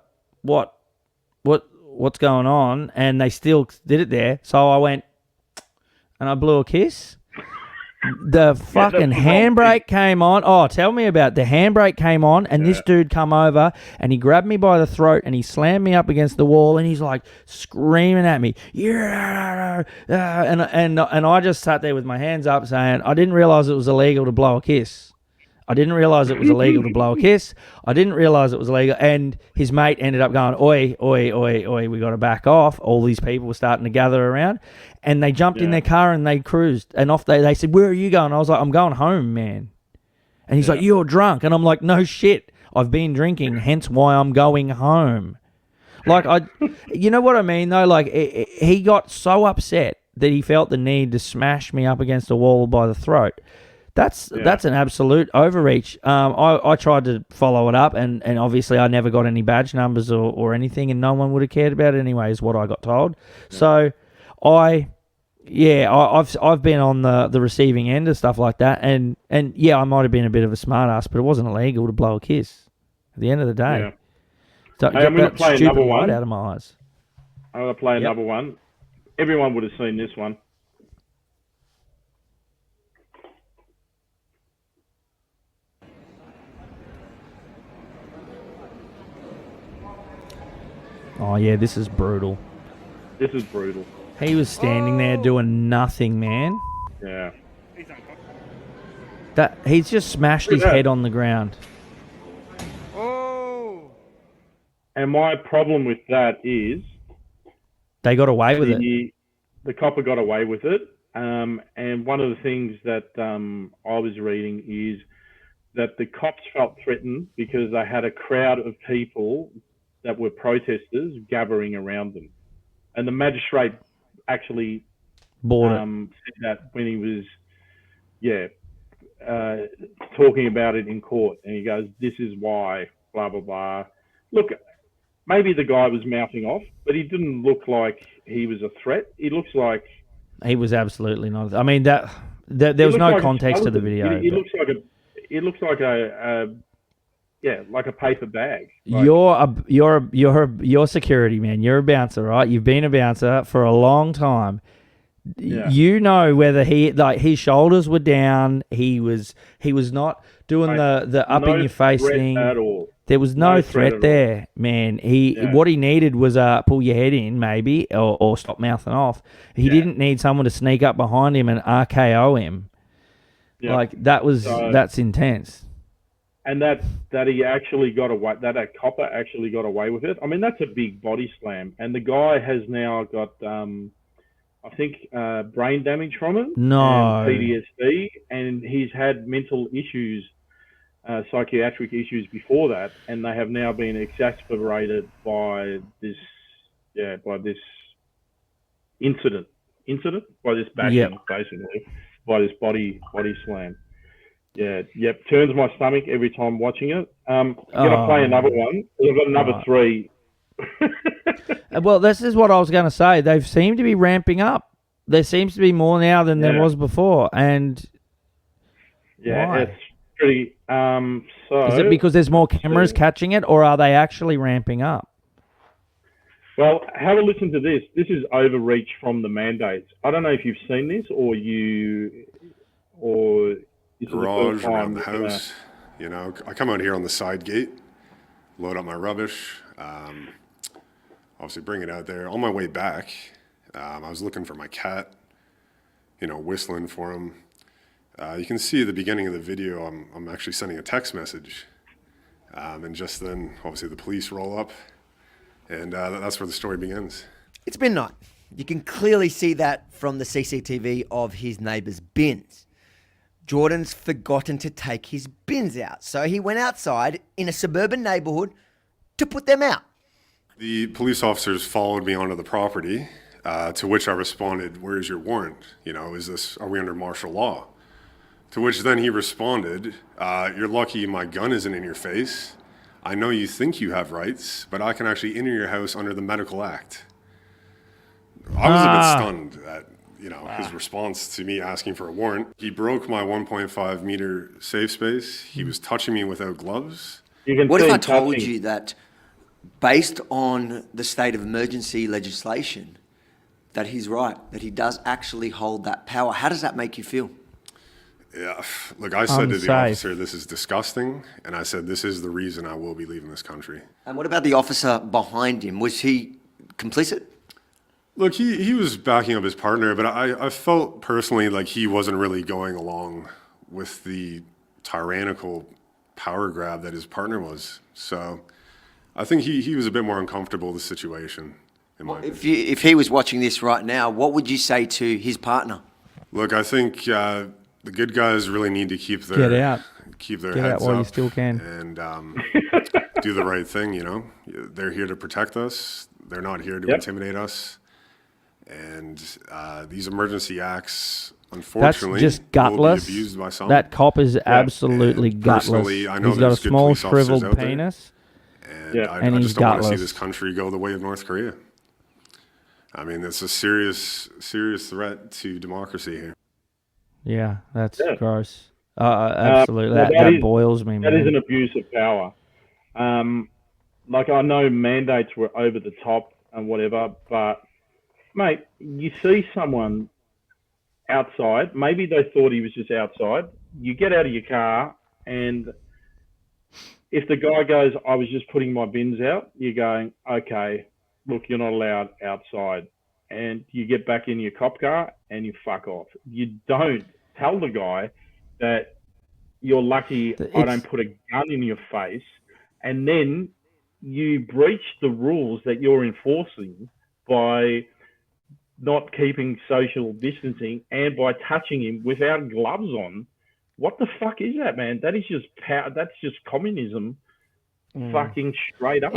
Speaker 1: what's going on, and they still did it there. So I went and I blew a kiss. The fucking handbrake came on. Oh, tell me about it. The handbrake came on, and this dude come over, and he grabbed me by the throat, and he slammed me up against the wall, and he's like screaming at me, yeah, and I just sat there with my hands up, saying, I didn't realize it was illegal to blow a kiss. I didn't realize it was illegal to blow a kiss. I didn't realize it was illegal. And his mate ended up going, oi, oi, oi, oi, we got to back off. All these people were starting to gather around. And they jumped in their car and they cruised. And off they said, where are you going? I was like, I'm going home, man. And he's like, you're drunk. And I'm like, no shit. I've been drinking, hence why I'm going home. Like, you know what I mean, though? Like, he got so upset that he felt the need to smash me up against the wall by the throat. That's an absolute overreach. I tried to follow it up, and obviously I never got any badge numbers or anything, and no one would have cared about it anyway, is what I got told. Yeah. So I've been on the receiving end of stuff like that, and yeah, I might have been a bit of a smart ass, but it wasn't illegal to blow a kiss at the end of the day.
Speaker 2: Yeah.
Speaker 1: So
Speaker 2: hey, I'm going to play another one.
Speaker 1: Out of my eyes.
Speaker 2: I'm going to play another one. Everyone would have seen this one.
Speaker 1: Oh, yeah, this is brutal.
Speaker 2: This is brutal.
Speaker 1: He was standing there doing nothing, man.
Speaker 2: Yeah.
Speaker 1: He's just smashed his head on the ground.
Speaker 2: Oh. And my problem with that is...
Speaker 1: They got away with it.
Speaker 2: The copper got away with it. And one of the things that I was reading is that the cops felt threatened because they had a crowd of people that were protesters gathering around them. And the magistrate actually said that when he was, talking about it in court. And he goes, this is why, blah, blah, blah. Look, maybe the guy was mouthing off, but he didn't look like he was a threat. He looks like...
Speaker 1: He was absolutely not. I mean, there was no context to the video.
Speaker 2: He looks like like a paper bag. Like,
Speaker 1: you're security, man. You're a bouncer, right? You've been a bouncer for a long time. Yeah. You know whether his shoulders were down. He was not doing the up in your face thing
Speaker 2: at all.
Speaker 1: There was no threat there, man. What he needed was pull your head in, maybe, or stop mouthing off. He didn't need someone to sneak up behind him and RKO him. Yeah. Like that's intense.
Speaker 2: And that he actually got away. That copper actually got away with it. I mean, that's a big body slam, and the guy has now got, I think, brain damage from it.
Speaker 1: No,
Speaker 2: and PTSD, and he's had mental issues. Psychiatric issues before that, and they have now been exacerbated by this incident, by this bashing, basically, by this body slam. Turns my stomach every time watching it. I'm gonna play another one. I've got another three.
Speaker 1: Well, this is what I was going to say. They seem to be ramping up. There seems to be more now than there was before, and why?
Speaker 2: It's pretty.
Speaker 1: Is it because there's more cameras catching it, or are they actually ramping up?
Speaker 2: Well, have a listen to this. This is overreach from the mandates. I don't know if you've seen this, or
Speaker 9: garage around the house. You know, I come out here on the side gate, load up my rubbish, obviously bring it out there. On my way back, I was looking for my cat, whistling for him. You can see at the beginning of the video, I'm actually sending a text message And just then, obviously, the police roll up, and that's where the story begins.
Speaker 10: It's midnight. You can clearly see that from the CCTV of his neighbour's bins. Jordan's forgotten to take his bins out, so he went outside in a suburban neighbourhood to put them out.
Speaker 9: The police officers followed me onto the property, to which I responded, "Where's your warrant? Are we under martial law?" To which then he responded, "You're lucky my gun isn't in your face. I know you think you have rights, but I can actually enter your house under the Medical Act." I was a bit stunned at his response to me asking for a warrant. He broke my 1.5 meter safe space. He was touching me without gloves.
Speaker 10: What if I told you that based on the state of emergency legislation, that he's right, that he does actually hold that power? How does that make you feel?
Speaker 9: Yeah, look, I said to the officer, "This is disgusting," and I said, "This is the reason I will be leaving this country."
Speaker 10: And what about the officer behind him? Was he complicit?
Speaker 9: Look, he was backing up his partner, but I felt personally like he wasn't really going along with the tyrannical power grab that his partner was. So I think he was a bit more uncomfortable with the situation, in my opinion.
Speaker 10: If he was watching this right now, what would you say to his partner?
Speaker 9: Look, I think the good guys really need to keep their
Speaker 1: Get out
Speaker 9: heads
Speaker 1: while
Speaker 9: up
Speaker 1: you still can.
Speaker 9: and do the right thing. They're here to protect us. They're not here to intimidate us. And these emergency acts, unfortunately,
Speaker 1: that's just gutless.
Speaker 9: will be abused by some.
Speaker 1: That cop is absolutely gutless.
Speaker 9: I know
Speaker 1: He's got a
Speaker 9: there's good
Speaker 1: small
Speaker 9: police officers
Speaker 1: shriveled
Speaker 9: out there,
Speaker 1: penis.
Speaker 9: and I
Speaker 1: he's
Speaker 9: just don't want to see
Speaker 1: gutless.
Speaker 9: this country go the way of North Korea. I mean, it's a serious threat to democracy here.
Speaker 1: Yeah, that's gross. Absolutely, that boils me, man.
Speaker 2: That is an abuse of power. I know mandates were over the top and whatever, but mate, you see someone outside, maybe they thought he was just outside. You get out of your car, and if the guy goes, "I was just putting my bins out," you're going, "Okay, look, you're not allowed outside." And you get back in your cop car and you fuck off. You don't tell the guy that you're lucky I don't put a gun in your face, and then you breach the rules that you're enforcing by not keeping social distancing and by touching him without gloves on. What the fuck is that, man? That is just power. That's just communiism, fucking straight up.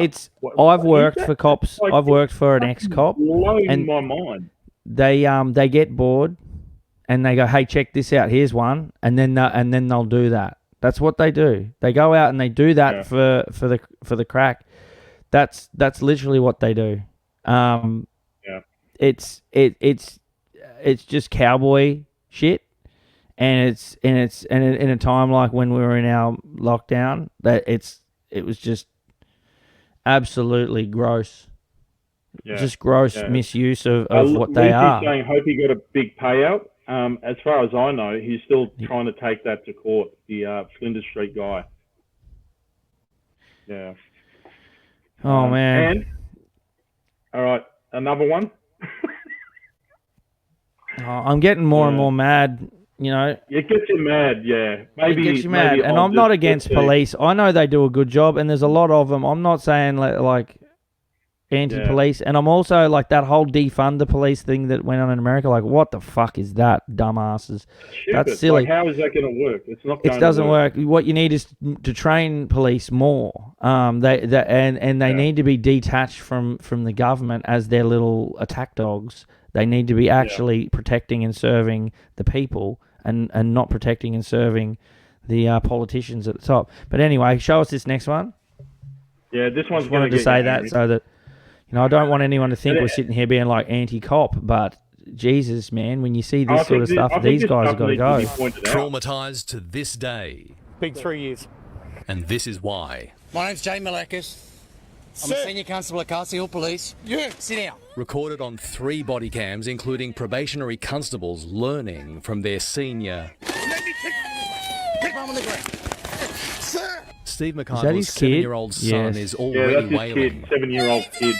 Speaker 1: I've worked for cops. I've worked for an ex-cop,
Speaker 2: blowing my mind.
Speaker 1: They get bored, and they go, "Hey, check this out. Here's one," and then they'll do that. That's what they do. They go out and they do that for the crack. That's literally what they do. It's just cowboy shit, and it's in a time like when we were in our lockdown, that it was just absolutely gross. Just gross misuse of what they are.
Speaker 2: Saying, hope he got a big payout. As far as I know, he's still trying to take that to court. The Flinders Street guy. Yeah.
Speaker 1: Oh man.
Speaker 2: And all right, another one.
Speaker 1: I'm getting more and more mad.
Speaker 2: It gets you mad. Yeah, maybe
Speaker 1: it gets you mad. And I'm not against police. I know they do a good job, and there's a lot of them. I'm not saying like anti-police, and I'm also like that whole defund the police thing that went on in America. Like, what the fuck is that, dumbasses? That's silly.
Speaker 2: Like, how is that going to work? It's not.
Speaker 1: It doesn't work. What you need is to train police more. They need to be detached from the government as their little attack dogs. They need to be actually protecting and serving the people, and not protecting and serving the politicians at the top. But anyway, show us this next one.
Speaker 2: Yeah, this one's.
Speaker 1: I wanted to say that so that. I don't want anyone to think we're sitting here being like anti-cop, but Jesus, man, when you see this sort of stuff, these guys have got to go.
Speaker 11: Traumatised to this day.
Speaker 12: Big 3 years.
Speaker 11: And this is why.
Speaker 12: My name's Jay Malakis. I'm a senior constable at Castle Hill Police. Yeah. Sit down.
Speaker 11: Recorded on 3 body cams, including probationary constables learning from their senior.
Speaker 12: Let me kick mum on the ground. Sir.
Speaker 11: Steve McIver's 7-year-old son is already
Speaker 2: that's his
Speaker 11: wailing.
Speaker 2: kid, 7-year-old kid.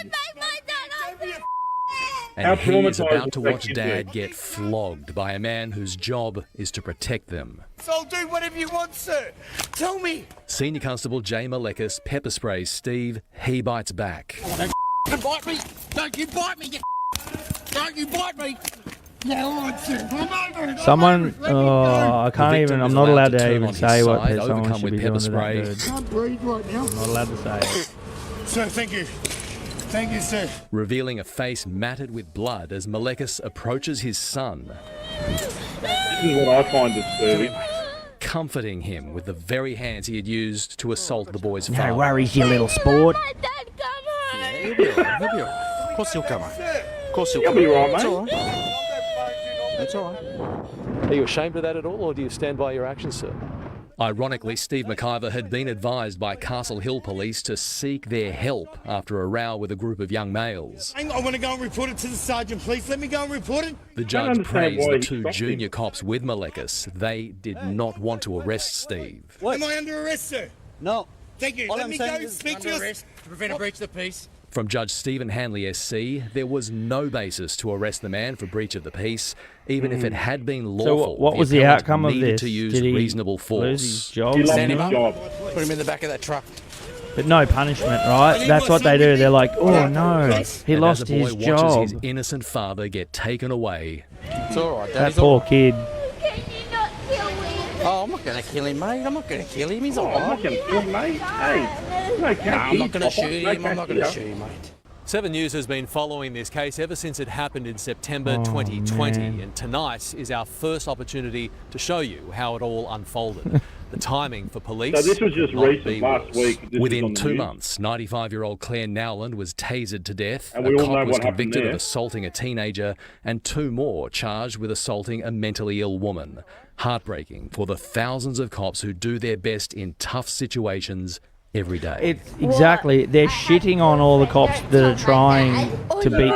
Speaker 11: And
Speaker 2: How
Speaker 11: he is
Speaker 2: traumatised
Speaker 11: about to
Speaker 2: was that
Speaker 11: watch
Speaker 2: kid
Speaker 11: Dad
Speaker 2: be?
Speaker 11: get flogged by a man whose job is to protect them.
Speaker 12: So I'll do whatever you want, sir. Tell me.
Speaker 11: Senior Constable Jay Malekis pepper sprays Steve. He bites back.
Speaker 12: Don't bite me. Don't you bite me, you Don't you bite me. Yeah, all right, sir. I'm over it.
Speaker 1: Someone, I can't
Speaker 11: The
Speaker 1: even.
Speaker 11: victim
Speaker 1: I'm
Speaker 11: is
Speaker 1: not
Speaker 11: allowed
Speaker 1: allowed
Speaker 11: to
Speaker 1: to
Speaker 11: turn
Speaker 1: even
Speaker 11: on his
Speaker 1: say what
Speaker 11: side,
Speaker 1: someone
Speaker 11: overcome
Speaker 1: should
Speaker 11: with
Speaker 1: be doing
Speaker 11: pepper
Speaker 1: to that
Speaker 11: spray.
Speaker 1: dude.
Speaker 12: Can't breathe right now.
Speaker 1: I'm not allowed to say it.
Speaker 12: Sir, thank you. Thank you, sir.
Speaker 11: Revealing a face matted with blood as Malekis approaches his son,
Speaker 2: This is what I find disturbing.
Speaker 11: comforting him with the very hands he had used to assault the boy's
Speaker 1: No
Speaker 11: father.
Speaker 1: worries, you little sport.
Speaker 12: He'll be all right. He'll be all right. Of course he'll come home. Of course he'll
Speaker 2: You'll
Speaker 12: come
Speaker 2: be
Speaker 12: home.
Speaker 2: right,
Speaker 12: It's
Speaker 2: mate.
Speaker 12: all right. It's all right.
Speaker 11: Are you ashamed of that at all, or do you stand by your actions, sir? Ironically, Steve McIver had been advised by Castle Hill Police to seek their help after a row with a group of young males.
Speaker 12: I want to go and report it to the sergeant, please. Let me go and report it.
Speaker 11: The
Speaker 2: don't
Speaker 11: judge
Speaker 2: understand
Speaker 11: praised
Speaker 2: why
Speaker 11: the
Speaker 2: he
Speaker 11: two
Speaker 2: stopped him.
Speaker 11: junior cops with Malekis. They did not want to arrest Steve.
Speaker 12: Am I under arrest, sir?
Speaker 13: No.
Speaker 12: Thank you.
Speaker 13: All
Speaker 12: Let
Speaker 13: I'm
Speaker 12: me
Speaker 13: saying
Speaker 12: go
Speaker 13: is
Speaker 12: speak to
Speaker 13: under
Speaker 12: you.
Speaker 13: arrest to prevent a breach of the peace.
Speaker 11: From Judge Stephen Hanley SC, there was no basis to arrest the man for breach of the peace, even if it had been lawful.
Speaker 1: what was the
Speaker 11: appellant
Speaker 1: outcome of
Speaker 11: needed
Speaker 1: this?
Speaker 11: to use
Speaker 1: Did he
Speaker 11: reasonable
Speaker 1: lose his
Speaker 11: force.
Speaker 1: job?
Speaker 2: He lost
Speaker 12: Stand
Speaker 2: his
Speaker 12: him up.
Speaker 2: job.
Speaker 12: Put him in the back of that truck.
Speaker 1: But no punishment, right? That's what they do. They're like, oh no, he
Speaker 11: And
Speaker 1: lost
Speaker 11: as a boy
Speaker 1: his
Speaker 11: watches
Speaker 1: job.
Speaker 11: his innocent father get taken away,
Speaker 12: It's all right,
Speaker 1: That
Speaker 12: Daddy's all
Speaker 1: poor kid.
Speaker 12: Oh, I'm not going to kill him, mate. I'm not going to kill him. He's all
Speaker 2: I'm not
Speaker 12: right.
Speaker 2: going to kill him, mate. Hey, no cat.
Speaker 12: I'm not going to shoot him. I'm not going to shoot him, mate.
Speaker 11: 7 News has been following this case ever since it happened in September 2020,
Speaker 1: man.
Speaker 11: and tonight is our first opportunity to show you how it all unfolded. The timing for police.
Speaker 2: So this was just
Speaker 11: not
Speaker 2: recent,
Speaker 11: be
Speaker 2: last
Speaker 11: worse.
Speaker 2: week. This was
Speaker 11: Within
Speaker 2: on the
Speaker 11: 2
Speaker 2: news.
Speaker 11: months, 95-year-old Claire Nowland was tasered to death.
Speaker 2: And
Speaker 11: A
Speaker 2: we all
Speaker 11: cop
Speaker 2: know
Speaker 11: was
Speaker 2: what happened
Speaker 11: convicted of
Speaker 2: there.
Speaker 11: assaulting a teenager, and 2 more charged with assaulting a mentally ill woman. Heartbreaking for the thousands of cops who do their best in tough situations every day.
Speaker 1: It's exactly. They're shitting on all the cops that are trying to beat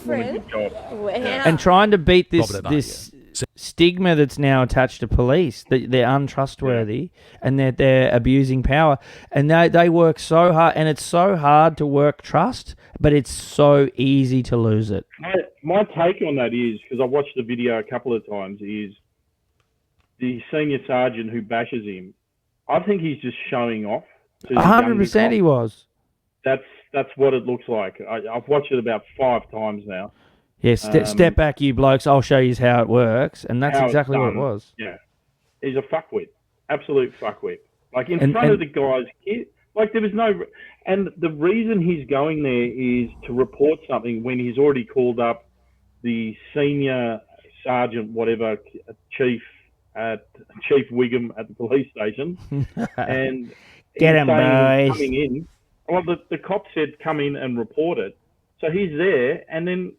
Speaker 2: Really good job.
Speaker 1: and trying to beat this
Speaker 11: Robert
Speaker 1: this stigma that's now attached to police, that they're untrustworthy and that they're abusing power, and they work so hard, and it's so hard to work trust, but it's so easy to lose it.
Speaker 2: My take on that is, because I watched the video a couple of times, is the senior sergeant who bashes him. I think he's just showing off. to the younger
Speaker 1: 100% he
Speaker 2: cops.
Speaker 1: was.
Speaker 2: That's what it looks like. I've watched it about 5 times now.
Speaker 1: Yeah, step back, you blokes. I'll show you how it works, and that's
Speaker 2: How it's
Speaker 1: exactly what it
Speaker 2: done.
Speaker 1: was.
Speaker 2: Yeah, he's a fuckwit, absolute fuckwit. Like in
Speaker 1: And-
Speaker 2: front of
Speaker 1: and-
Speaker 2: the guy's kid. Like there was no, and the reason he's going there is to report something when he's already called up the senior sergeant, whatever, chief Wiggum at the police station, and
Speaker 1: Get
Speaker 2: he's
Speaker 1: him,
Speaker 2: saying he's
Speaker 1: boys.
Speaker 2: coming in. Well, the cop said come in and report it, so he's there, and then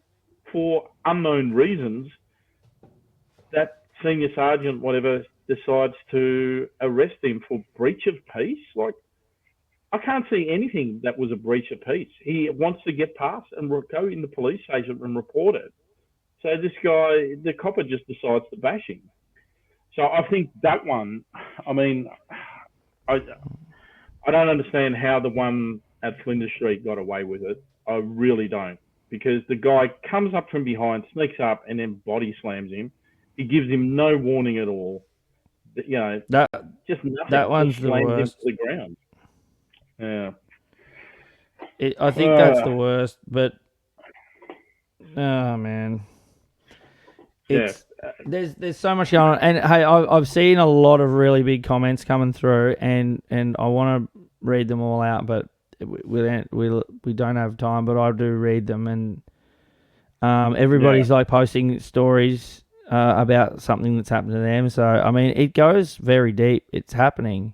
Speaker 2: for unknown reasons, that senior sergeant, whatever, decides to arrest him for breach of peace. Like, I can't see anything that was a breach of peace. He wants to get past and go in the police station and report it. So this guy, the copper, just decides to bash him. So I think that one, I mean, I don't understand how the one at Flinders Street got away with it. I really don't. Because the guy comes up from behind, sneaks up, and then body slams him. He gives him no warning at all. You know, just nothing.
Speaker 1: That one's
Speaker 2: Just
Speaker 1: the
Speaker 2: slams
Speaker 1: worst.
Speaker 2: him to the ground. Yeah.
Speaker 1: I think that's the worst, but oh man, it's there's so much going on, and hey, I've seen a lot of really big comments coming through, and I want to read them all out, but we don't have time, but I do read them, and everybody's like posting stories about something that's happened to them. So I mean, it goes very deep. It's happening.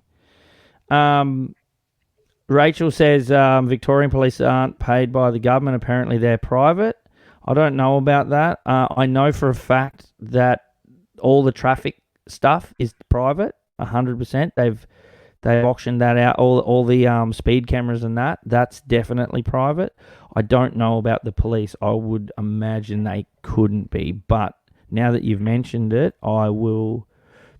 Speaker 1: Rachel says Victorian police aren't paid by the government. Apparently, they're private. I don't know about that. I know for a fact that all the traffic stuff is private, 100%. They've auctioned that out. All the speed cameras and that's definitely private. I don't know about the police. I would imagine they couldn't be. But now that you've mentioned it, I will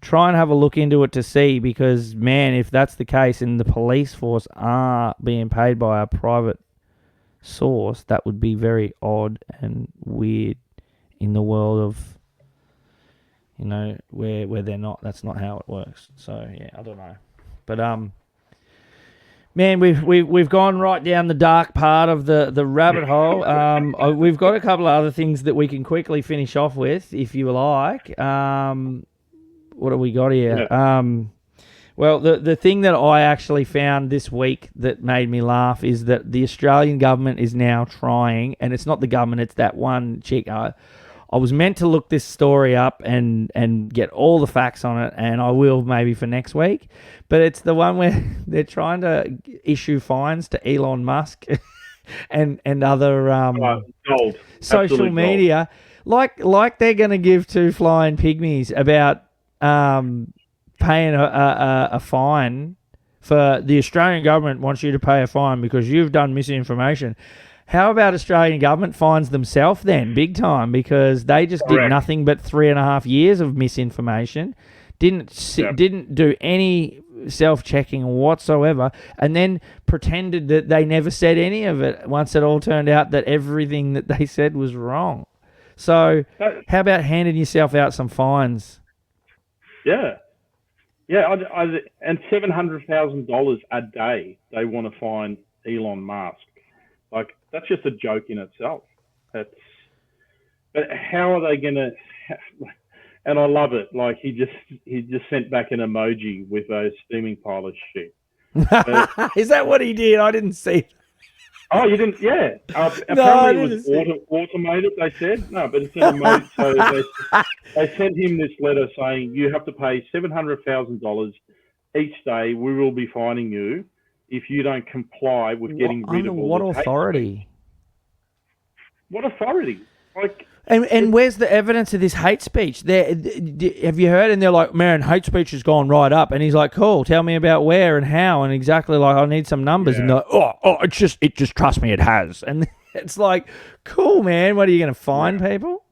Speaker 1: try and have a look into it to see, because, man, if that's the case and the police force are being paid by a private source, that would be very odd and weird in the world of, where they're not. That's not how it works. So yeah, I don't know, but man, we've gone right down the dark part of the rabbit hole. We've got a couple of other things that we can quickly finish off with, if you like. What have we got here?
Speaker 2: Yeah.
Speaker 1: Well, the thing that I actually found this week that made me laugh is that the Australian government is now trying, and it's not the government, it's that one chick. I was meant to look this story up and get all the facts on it, and I will maybe for next week. But it's the one where they're trying to issue fines to Elon Musk and other
Speaker 2: gold.
Speaker 1: social
Speaker 2: Absolute
Speaker 1: media, like they're going to give two flying pygmies about paying a fine. For the Australian government wants you to pay a fine because you've done misinformation. How about Australian government fines themselves then, big time, because they just did nothing but 3.5 years of misinformation, didn't do any self-checking whatsoever, and then pretended that they never said any of it once it all turned out that everything that they said was wrong. So how about handing yourself out some fines?
Speaker 2: Yeah. Yeah, and $700,000 a day they want to fine Elon Musk. Like, that's just a joke in itself. But how are they going to? And I love it. Like, he just sent back an emoji with those steaming pile of shit.
Speaker 1: Is that what he did? I didn't see.
Speaker 2: Oh, you didn't? Yeah. Apparently it was automated, they said. No, but it's an emoji. So they sent him this letter saying, you have to pay $700,000 each day. We will be fining you if you don't comply with getting rid of all
Speaker 1: what
Speaker 2: this
Speaker 1: authority?
Speaker 2: What authority? Like,
Speaker 1: and where's the evidence of this hate speech? Have you heard? And they're like, man, hate speech has gone right up. And he's like, cool, tell me about where and how and exactly. Like, I need some numbers.
Speaker 2: Yeah.
Speaker 1: And they're like, it just trust me, it has. And it's like, cool, man. What are you going to fine people?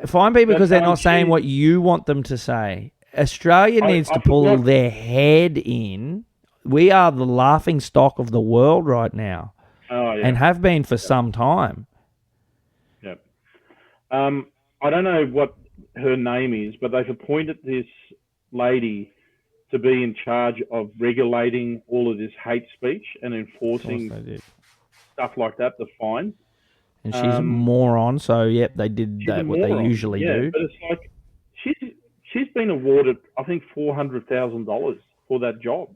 Speaker 1: Fine people because they're not saying what you want them to say. Australia needs to pull their head in. We are the laughing stock of the world right now, and have been for some time.
Speaker 2: Yep. I don't know what her name is, but they've appointed this lady to be in charge of regulating all of this hate speech and enforcing stuff like that, the fines.
Speaker 1: And she's a moron, so yep, they did what they usually do.
Speaker 2: But it's like she's been awarded, I think, $400,000 for that job.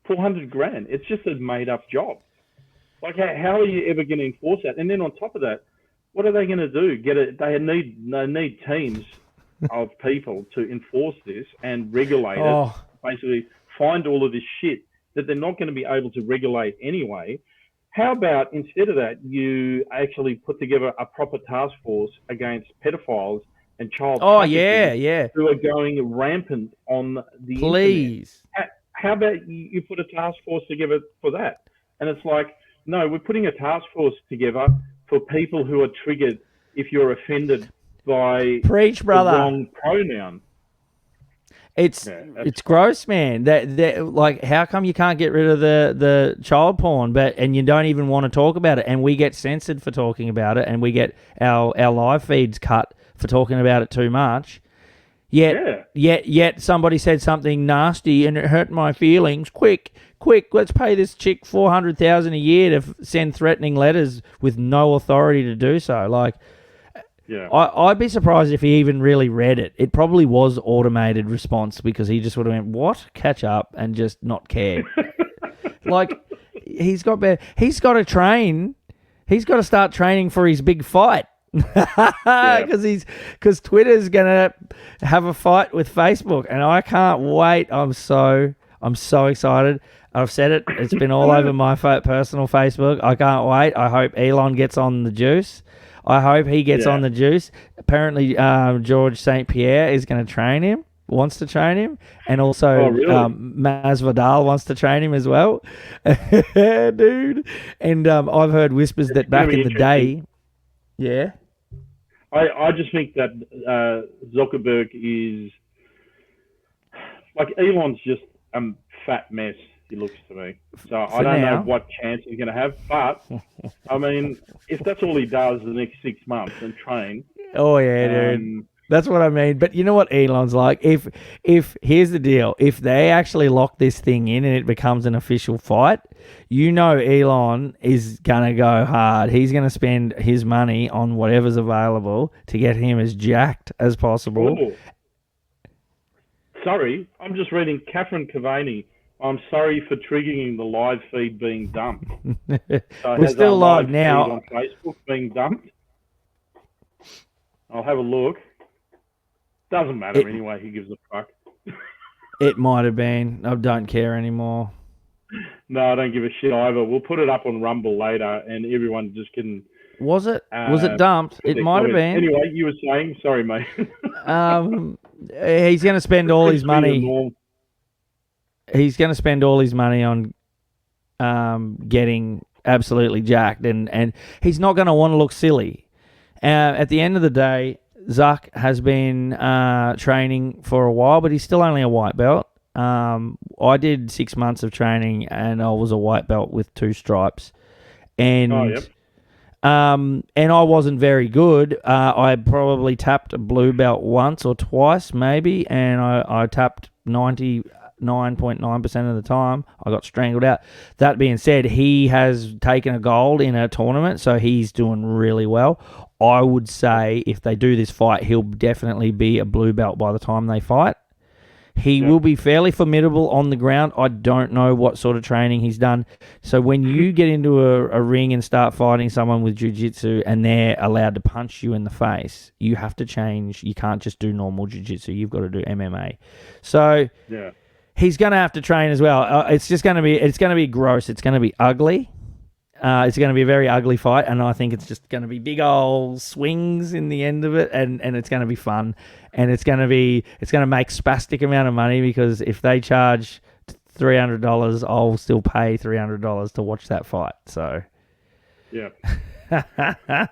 Speaker 2: $400,000. It's just a made-up job. Like, how are you ever going to enforce that? And then on top of that, what are they going to do? They need teams of people to enforce this and regulate it. Basically, find all of this shit that they're not going to be able to regulate anyway. How about instead of that, you actually put together a proper task force against pedophiles and child trafficking who are going rampant on the internet? How about you put a task force together for that? And it's like, no, we're putting a task force together for people who are triggered if you're offended by
Speaker 1: the
Speaker 2: wrong pronoun.
Speaker 1: It's gross, man. That like, how come you can't get rid of the child porn, and you don't even want to talk about it, and we get censored for talking about it, and we get our live feeds cut for talking about it too much. Yet somebody said something nasty and it hurt my feelings. Quick, let's pay this chick $400,000 a year to send threatening letters with no authority to do so. Like, I'd be surprised if he even really read it. It probably was automated response because he just would have went, what? Catch up and just not cared. Like, he's got to train. He's got to start training for his big fight. Because Twitter's gonna have a fight with Facebook, and I can't wait. I'm so excited. I've said it. It's been all over my personal Facebook. I can't wait. I hope Elon gets on the juice. I hope he gets on the juice. Apparently, George St. Pierre is going to wants to train him, and also Masvidal wants to train him as well, dude. And I've heard whispers that back in the day,
Speaker 2: I just think that Zuckerberg is like, Elon's just a fat mess. he looks to me. So I
Speaker 1: For
Speaker 2: don't
Speaker 1: now.
Speaker 2: know what chance he's going to have. But, I mean, if that's all he does the next 6 months and train...
Speaker 1: Oh, yeah, dude. That's what I mean. But you know what Elon's like? If here's the deal. If they actually lock this thing in and it becomes an official fight, you know Elon is going to go hard. He's going to spend his money on whatever's available to get him as jacked as possible.
Speaker 2: Oh. Sorry, I'm just reading Catherine Cavani. I'm sorry for triggering the live feed being dumped. So it
Speaker 1: We're
Speaker 2: has
Speaker 1: still
Speaker 2: our
Speaker 1: live now.
Speaker 2: feed on Facebook being dumped. I'll have a look. Doesn't matter anyway. He gives a fuck.
Speaker 1: It might have been. I don't care anymore.
Speaker 2: No, I don't give a shit either. We'll put it up on Rumble later, and everyone just can.
Speaker 1: Was it? Was it dumped? It might have been.
Speaker 2: Anyway, you were saying. Sorry, mate.
Speaker 1: He's going to spend all his money. He's going to spend all his money on getting absolutely jacked, and he's not going to want to look silly. At the end of the day, Zuck has been training for a while, but he's still only a white belt. I did 6 months of training, and I was a white belt with 2 stripes, and and I wasn't very good. I probably tapped a blue belt once or twice, maybe, and I tapped 99.9% of the time. I got strangled out. That being said, he has taken a gold in a tournament, so he's doing really well. I would say if they do this fight, he'll definitely be a blue belt by the time they fight. He will be fairly formidable on the ground. I don't know what sort of training he's done. So when you get into a ring and start fighting someone with jiu-jitsu and they're allowed to punch you in the face, you have to change. You can't just do normal jiu-jitsu. You've got to do MMA. So he's going to have to train as well. It's going to be gross. It's going to be ugly. It's going to be a very ugly fight, and I think it's just going to be big old swings in the end of it, and it's going to be fun, and it's going to make spastic amount of money, because if they charge $300, I'll still pay $300 to watch that fight. So,
Speaker 2: yeah. I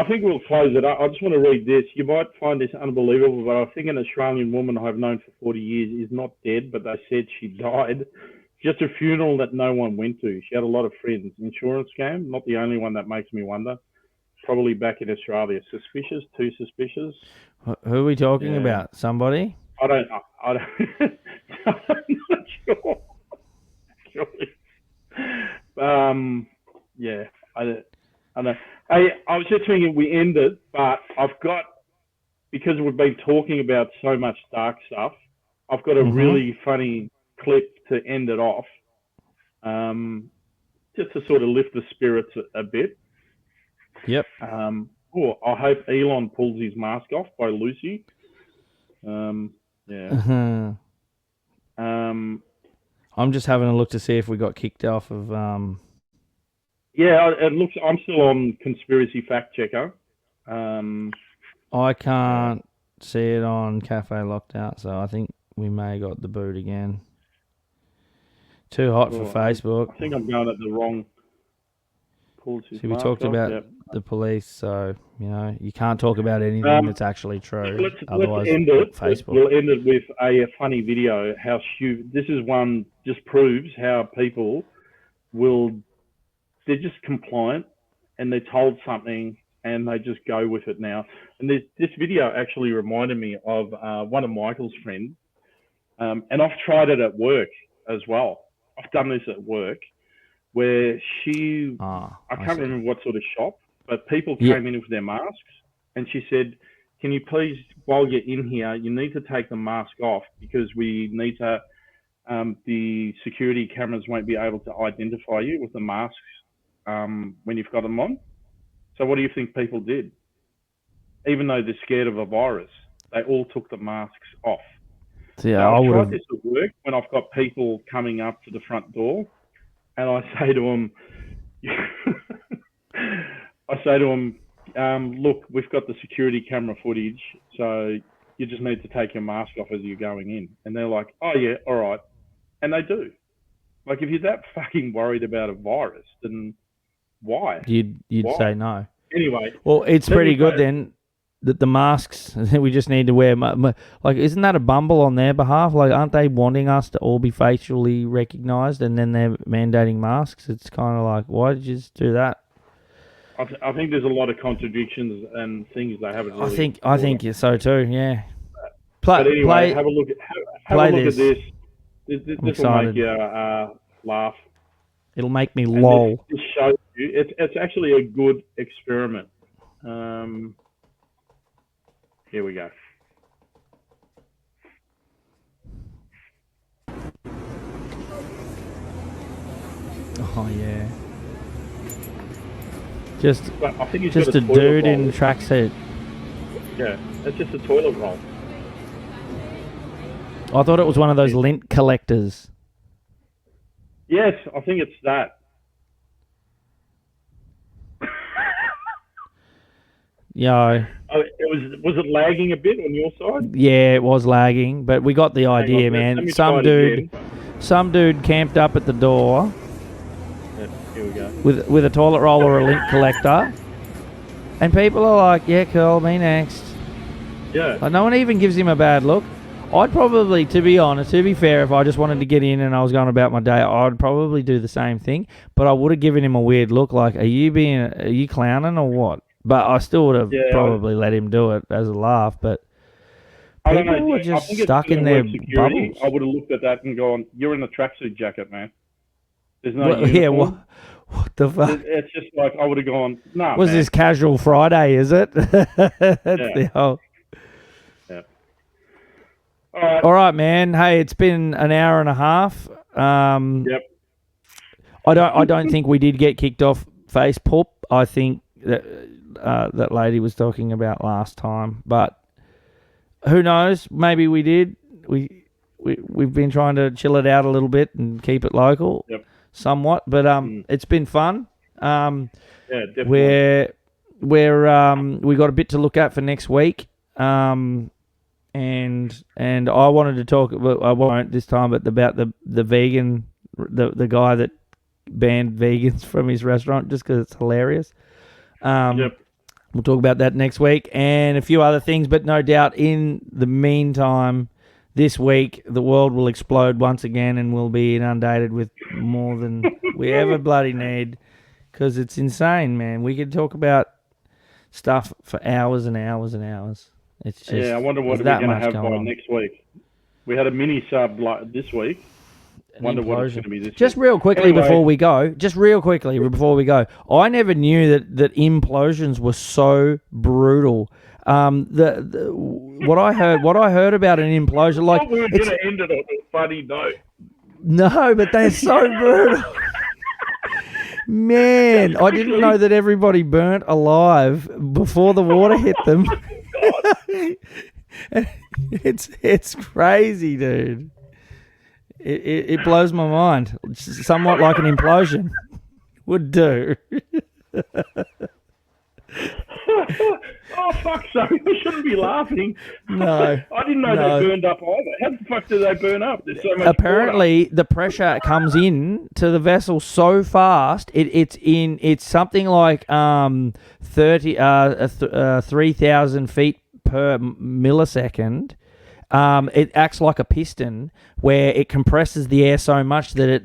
Speaker 2: think we'll close it up. I just want to read this. You might find this unbelievable, but I think an Australian woman I've known for 40 years is not dead, but they said she died. Just a funeral that no one went to. She had a lot of friends. Insurance scam, not the only one that makes me wonder. Probably back in Australia. Suspicious, too suspicious.
Speaker 1: Who are we talking about? Somebody?
Speaker 2: I don't. I'm not sure. Yeah, I don't know. Hey, I was just thinking we end it, but I've got, because we've been talking about so much dark stuff, I've got a really funny clip to end it off, just to sort of lift the spirits a bit.
Speaker 1: Yep.
Speaker 2: I hope Elon pulls his mask off by Lucy. Yeah.
Speaker 1: I'm just having a look to see if we got kicked off of.
Speaker 2: Yeah, it looks. I'm still on conspiracy fact checker.
Speaker 1: I can't see it on Cafe Locked Out, so I think we may have got the boot again. Too hot for Facebook.
Speaker 2: I think I'm going at the wrong.
Speaker 1: See, we talked about the police, so you can't talk about anything that's actually true. Otherwise,
Speaker 2: let's end it.
Speaker 1: Facebook.
Speaker 2: We'll end it with a funny video. How this is one just proves how people they're just compliant, and they're told something and they just go with it now. And this video actually reminded me of one of Michael's friends, and I've tried it at work as well. I've done this at work, where I can't remember what sort of shop, but people came in with their masks, and she said, "Can you please, while you're in here, you need to take the mask off, because we need to, the security cameras won't be able to identify you with the masks when you've got them on." So what do you think people did? Even though they're scared of a virus, they all took the masks off.
Speaker 1: Yeah,
Speaker 2: I tried this at work when I've got people coming up to the front door, and I say to them, look, we've got the security camera footage, so you just need to take your mask off as you're going in. And they're like, oh yeah, all right. And they do. Like, if you're that fucking worried about a virus, then why?
Speaker 1: You'd say no.
Speaker 2: Anyway.
Speaker 1: Well, it's pretty good then. that the masks we just need to wear. Like, isn't that a bumble on their behalf? Like, aren't they wanting us to all be facially recognised, and then they're mandating masks? It's kind of like, why did you just do that?
Speaker 2: I think there's a lot of contradictions and things they haven't really.
Speaker 1: I think so too. Yeah.
Speaker 2: But anyway, have a look at this. This will
Speaker 1: excited.
Speaker 2: make you laugh.
Speaker 1: It'll make me lol.
Speaker 2: This shows you it's actually a good experiment. Here we go.
Speaker 1: Oh yeah. Just
Speaker 2: I think he's
Speaker 1: just
Speaker 2: got
Speaker 1: a dude
Speaker 2: roll.
Speaker 1: in tracksuit.
Speaker 2: Yeah, it's just a toilet roll.
Speaker 1: I thought it was one of those lint collectors.
Speaker 2: Yes, I think it's that.
Speaker 1: Yeah.
Speaker 2: Oh, was it lagging a bit on your side?
Speaker 1: Yeah, it was lagging, but we got the idea,
Speaker 2: on, let
Speaker 1: man.
Speaker 2: me try it
Speaker 1: Some dude camped up at the door
Speaker 2: Yeah, here we go.
Speaker 1: with a toilet roll or a lint collector, and people are like, "Yeah, cool, me next."
Speaker 2: Yeah.
Speaker 1: Like, no one even gives him a bad look. I'd probably, to be fair, if I just wanted to get in and I was going about my day, I'd probably do the same thing. But I would have given him a weird look, like, are you clowning or what? But I still would have probably let him do it as a laugh. But
Speaker 2: I don't know.
Speaker 1: people were
Speaker 2: I
Speaker 1: just
Speaker 2: think it's
Speaker 1: stuck in
Speaker 2: gonna
Speaker 1: their
Speaker 2: work security.
Speaker 1: bubbles.
Speaker 2: I would have looked at that and gone, "You're in a tracksuit jacket, man. There's no
Speaker 1: Well,
Speaker 2: uniform."
Speaker 1: yeah, what the fuck?
Speaker 2: It's just like I would have gone, "Nah,
Speaker 1: Was
Speaker 2: man."
Speaker 1: this Casual Friday, is it? That's the whole...
Speaker 2: Yeah.
Speaker 1: All right, man. Hey, it's been an hour and a half.
Speaker 2: Yep.
Speaker 1: I don't think we did get kicked off Face Pup. I think that lady was talking about last time, but who knows? Maybe we did. We've been trying to chill it out a little bit and keep it local, somewhat. But it's been fun.
Speaker 2: Yeah, definitely.
Speaker 1: We got a bit to look at for next week. And I wanted to talk. Well, I won't this time, but about the vegan, the guy that banned vegans from his restaurant just because it's hilarious. We'll talk about that next week and a few other things, but no doubt in the meantime, this week the world will explode once again and we'll be inundated with more than we ever bloody need because it's insane, man. We could talk about stuff for hours and hours and hours. It's just,
Speaker 2: I wonder what we're going to have by next week. We had a mini sub this week. Wonder what it's going to be this
Speaker 1: Just
Speaker 2: week.
Speaker 1: real quickly before we go, I never knew that implosions were so brutal. What I heard about an implosion, like
Speaker 2: I thought we were going to end it on a funny note.
Speaker 1: No, but they're so brutal. Man, I didn't know that everybody burnt alive before the water hit them. It's crazy, dude. It blows my mind. It's somewhat like an implosion would do.
Speaker 2: Oh, fuck, sorry. I shouldn't be laughing.
Speaker 1: No.
Speaker 2: I didn't know they burned up either. How the fuck do they burn up? There's so much
Speaker 1: Apparently,
Speaker 2: water.
Speaker 1: the pressure comes in to the vessel so fast. It's something like 3,000 feet per millisecond. It acts like a piston where it compresses the air so much that it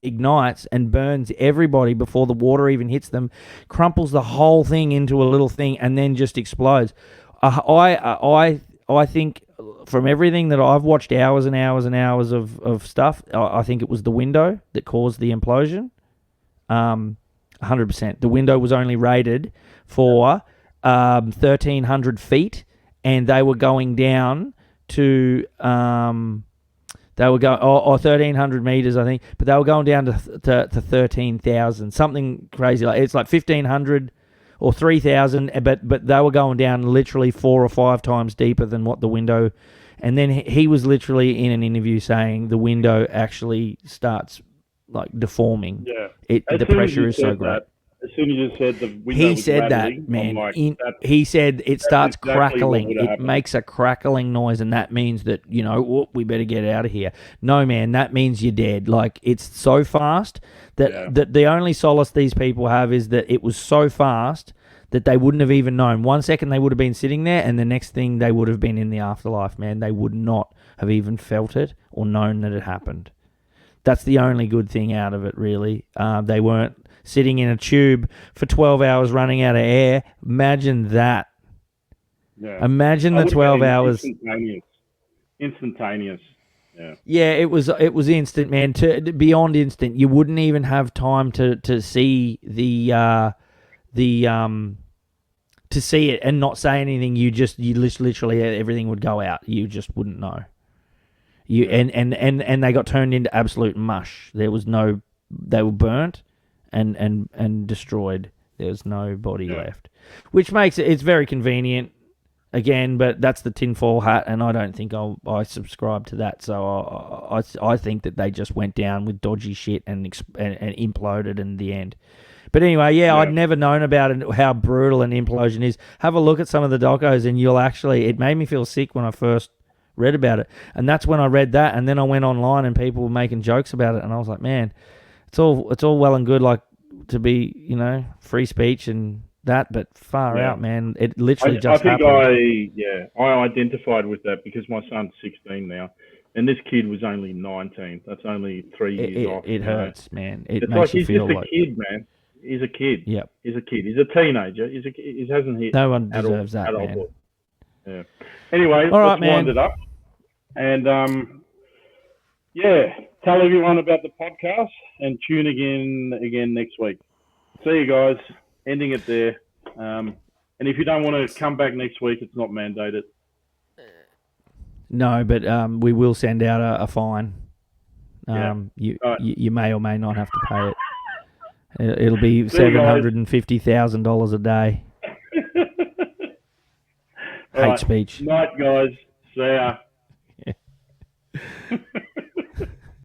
Speaker 1: ignites and burns everybody before the water even hits them, crumples the whole thing into a little thing, and then just explodes. I think from everything that I've watched, hours and hours and hours of stuff, I think it was the window that caused the implosion. 100%. The window was only rated for 1,300 feet. And they were going down to 1,300 meters, I think, but they were going down to 13,000, something crazy. Like it's like 1,500 or 3,000, but they were going down literally 4 or 5 times deeper than what the window. And then he was literally in an interview saying the window actually starts like deforming.
Speaker 2: Yeah,
Speaker 1: The pressure is so great.
Speaker 2: As soon as you said the window
Speaker 1: he
Speaker 2: was
Speaker 1: said
Speaker 2: rattling,
Speaker 1: that, man.
Speaker 2: like,
Speaker 1: He said it starts
Speaker 2: exactly
Speaker 1: crackling. It
Speaker 2: happened.
Speaker 1: makes a crackling noise, and that means that, we better get out of here. No, man, that means you're dead. Like, it's so fast that the only solace these people have is that it was so fast that they wouldn't have even known. 1 second they would have been sitting there, and the next thing they would have been in the afterlife, man. They would not have even felt it or known that it happened. That's the only good thing out of it, really. They weren't sitting in a tube for 12 hours running out of air. Imagine that.
Speaker 2: Yeah.
Speaker 1: Imagine the 12 hours.
Speaker 2: Instantaneous. Yeah.
Speaker 1: Yeah, it was instant, man. Beyond instant. You wouldn't even have time to see to see it and not say anything. You literally everything would go out. You just wouldn't know. And they got turned into absolute mush. There was no, they were burnt and destroyed. There was no body left, which makes it's very convenient. Again, but that's the tinfoil hat, and I don't think I subscribe to that. So I think that they just went down with dodgy shit and imploded in the end. But anyway, I'd never known about it, how brutal an implosion is. Have a look at some of the docos, and it made me feel sick when I first read about it. And that's when I read that, and then I went online and people were making jokes about it, and I was like, man, it's all well and good, like, to be, free speech and that, but far out, man. It literally just happened.
Speaker 2: I identified with that because my son's 16 now, and this kid was only 19. That's only 3 years off.
Speaker 1: It hurts, man. It
Speaker 2: like
Speaker 1: makes you feel
Speaker 2: like he's just a kid, man. He's a kid.
Speaker 1: Yep.
Speaker 2: He's a kid. He's a teenager. He hasn't hit.
Speaker 1: No one deserves that, man.
Speaker 2: Yeah. Anyway,
Speaker 1: all right,
Speaker 2: let's
Speaker 1: man.
Speaker 2: wind it up. And tell everyone about the podcast and tune again next week. See you guys. Ending it there. And if you don't want to come back next week, it's not mandated.
Speaker 1: No, but we will send out a fine. You may or may not have to pay it. It'll be $750,000 a day. Hate speech.
Speaker 2: Night, guys. See ya.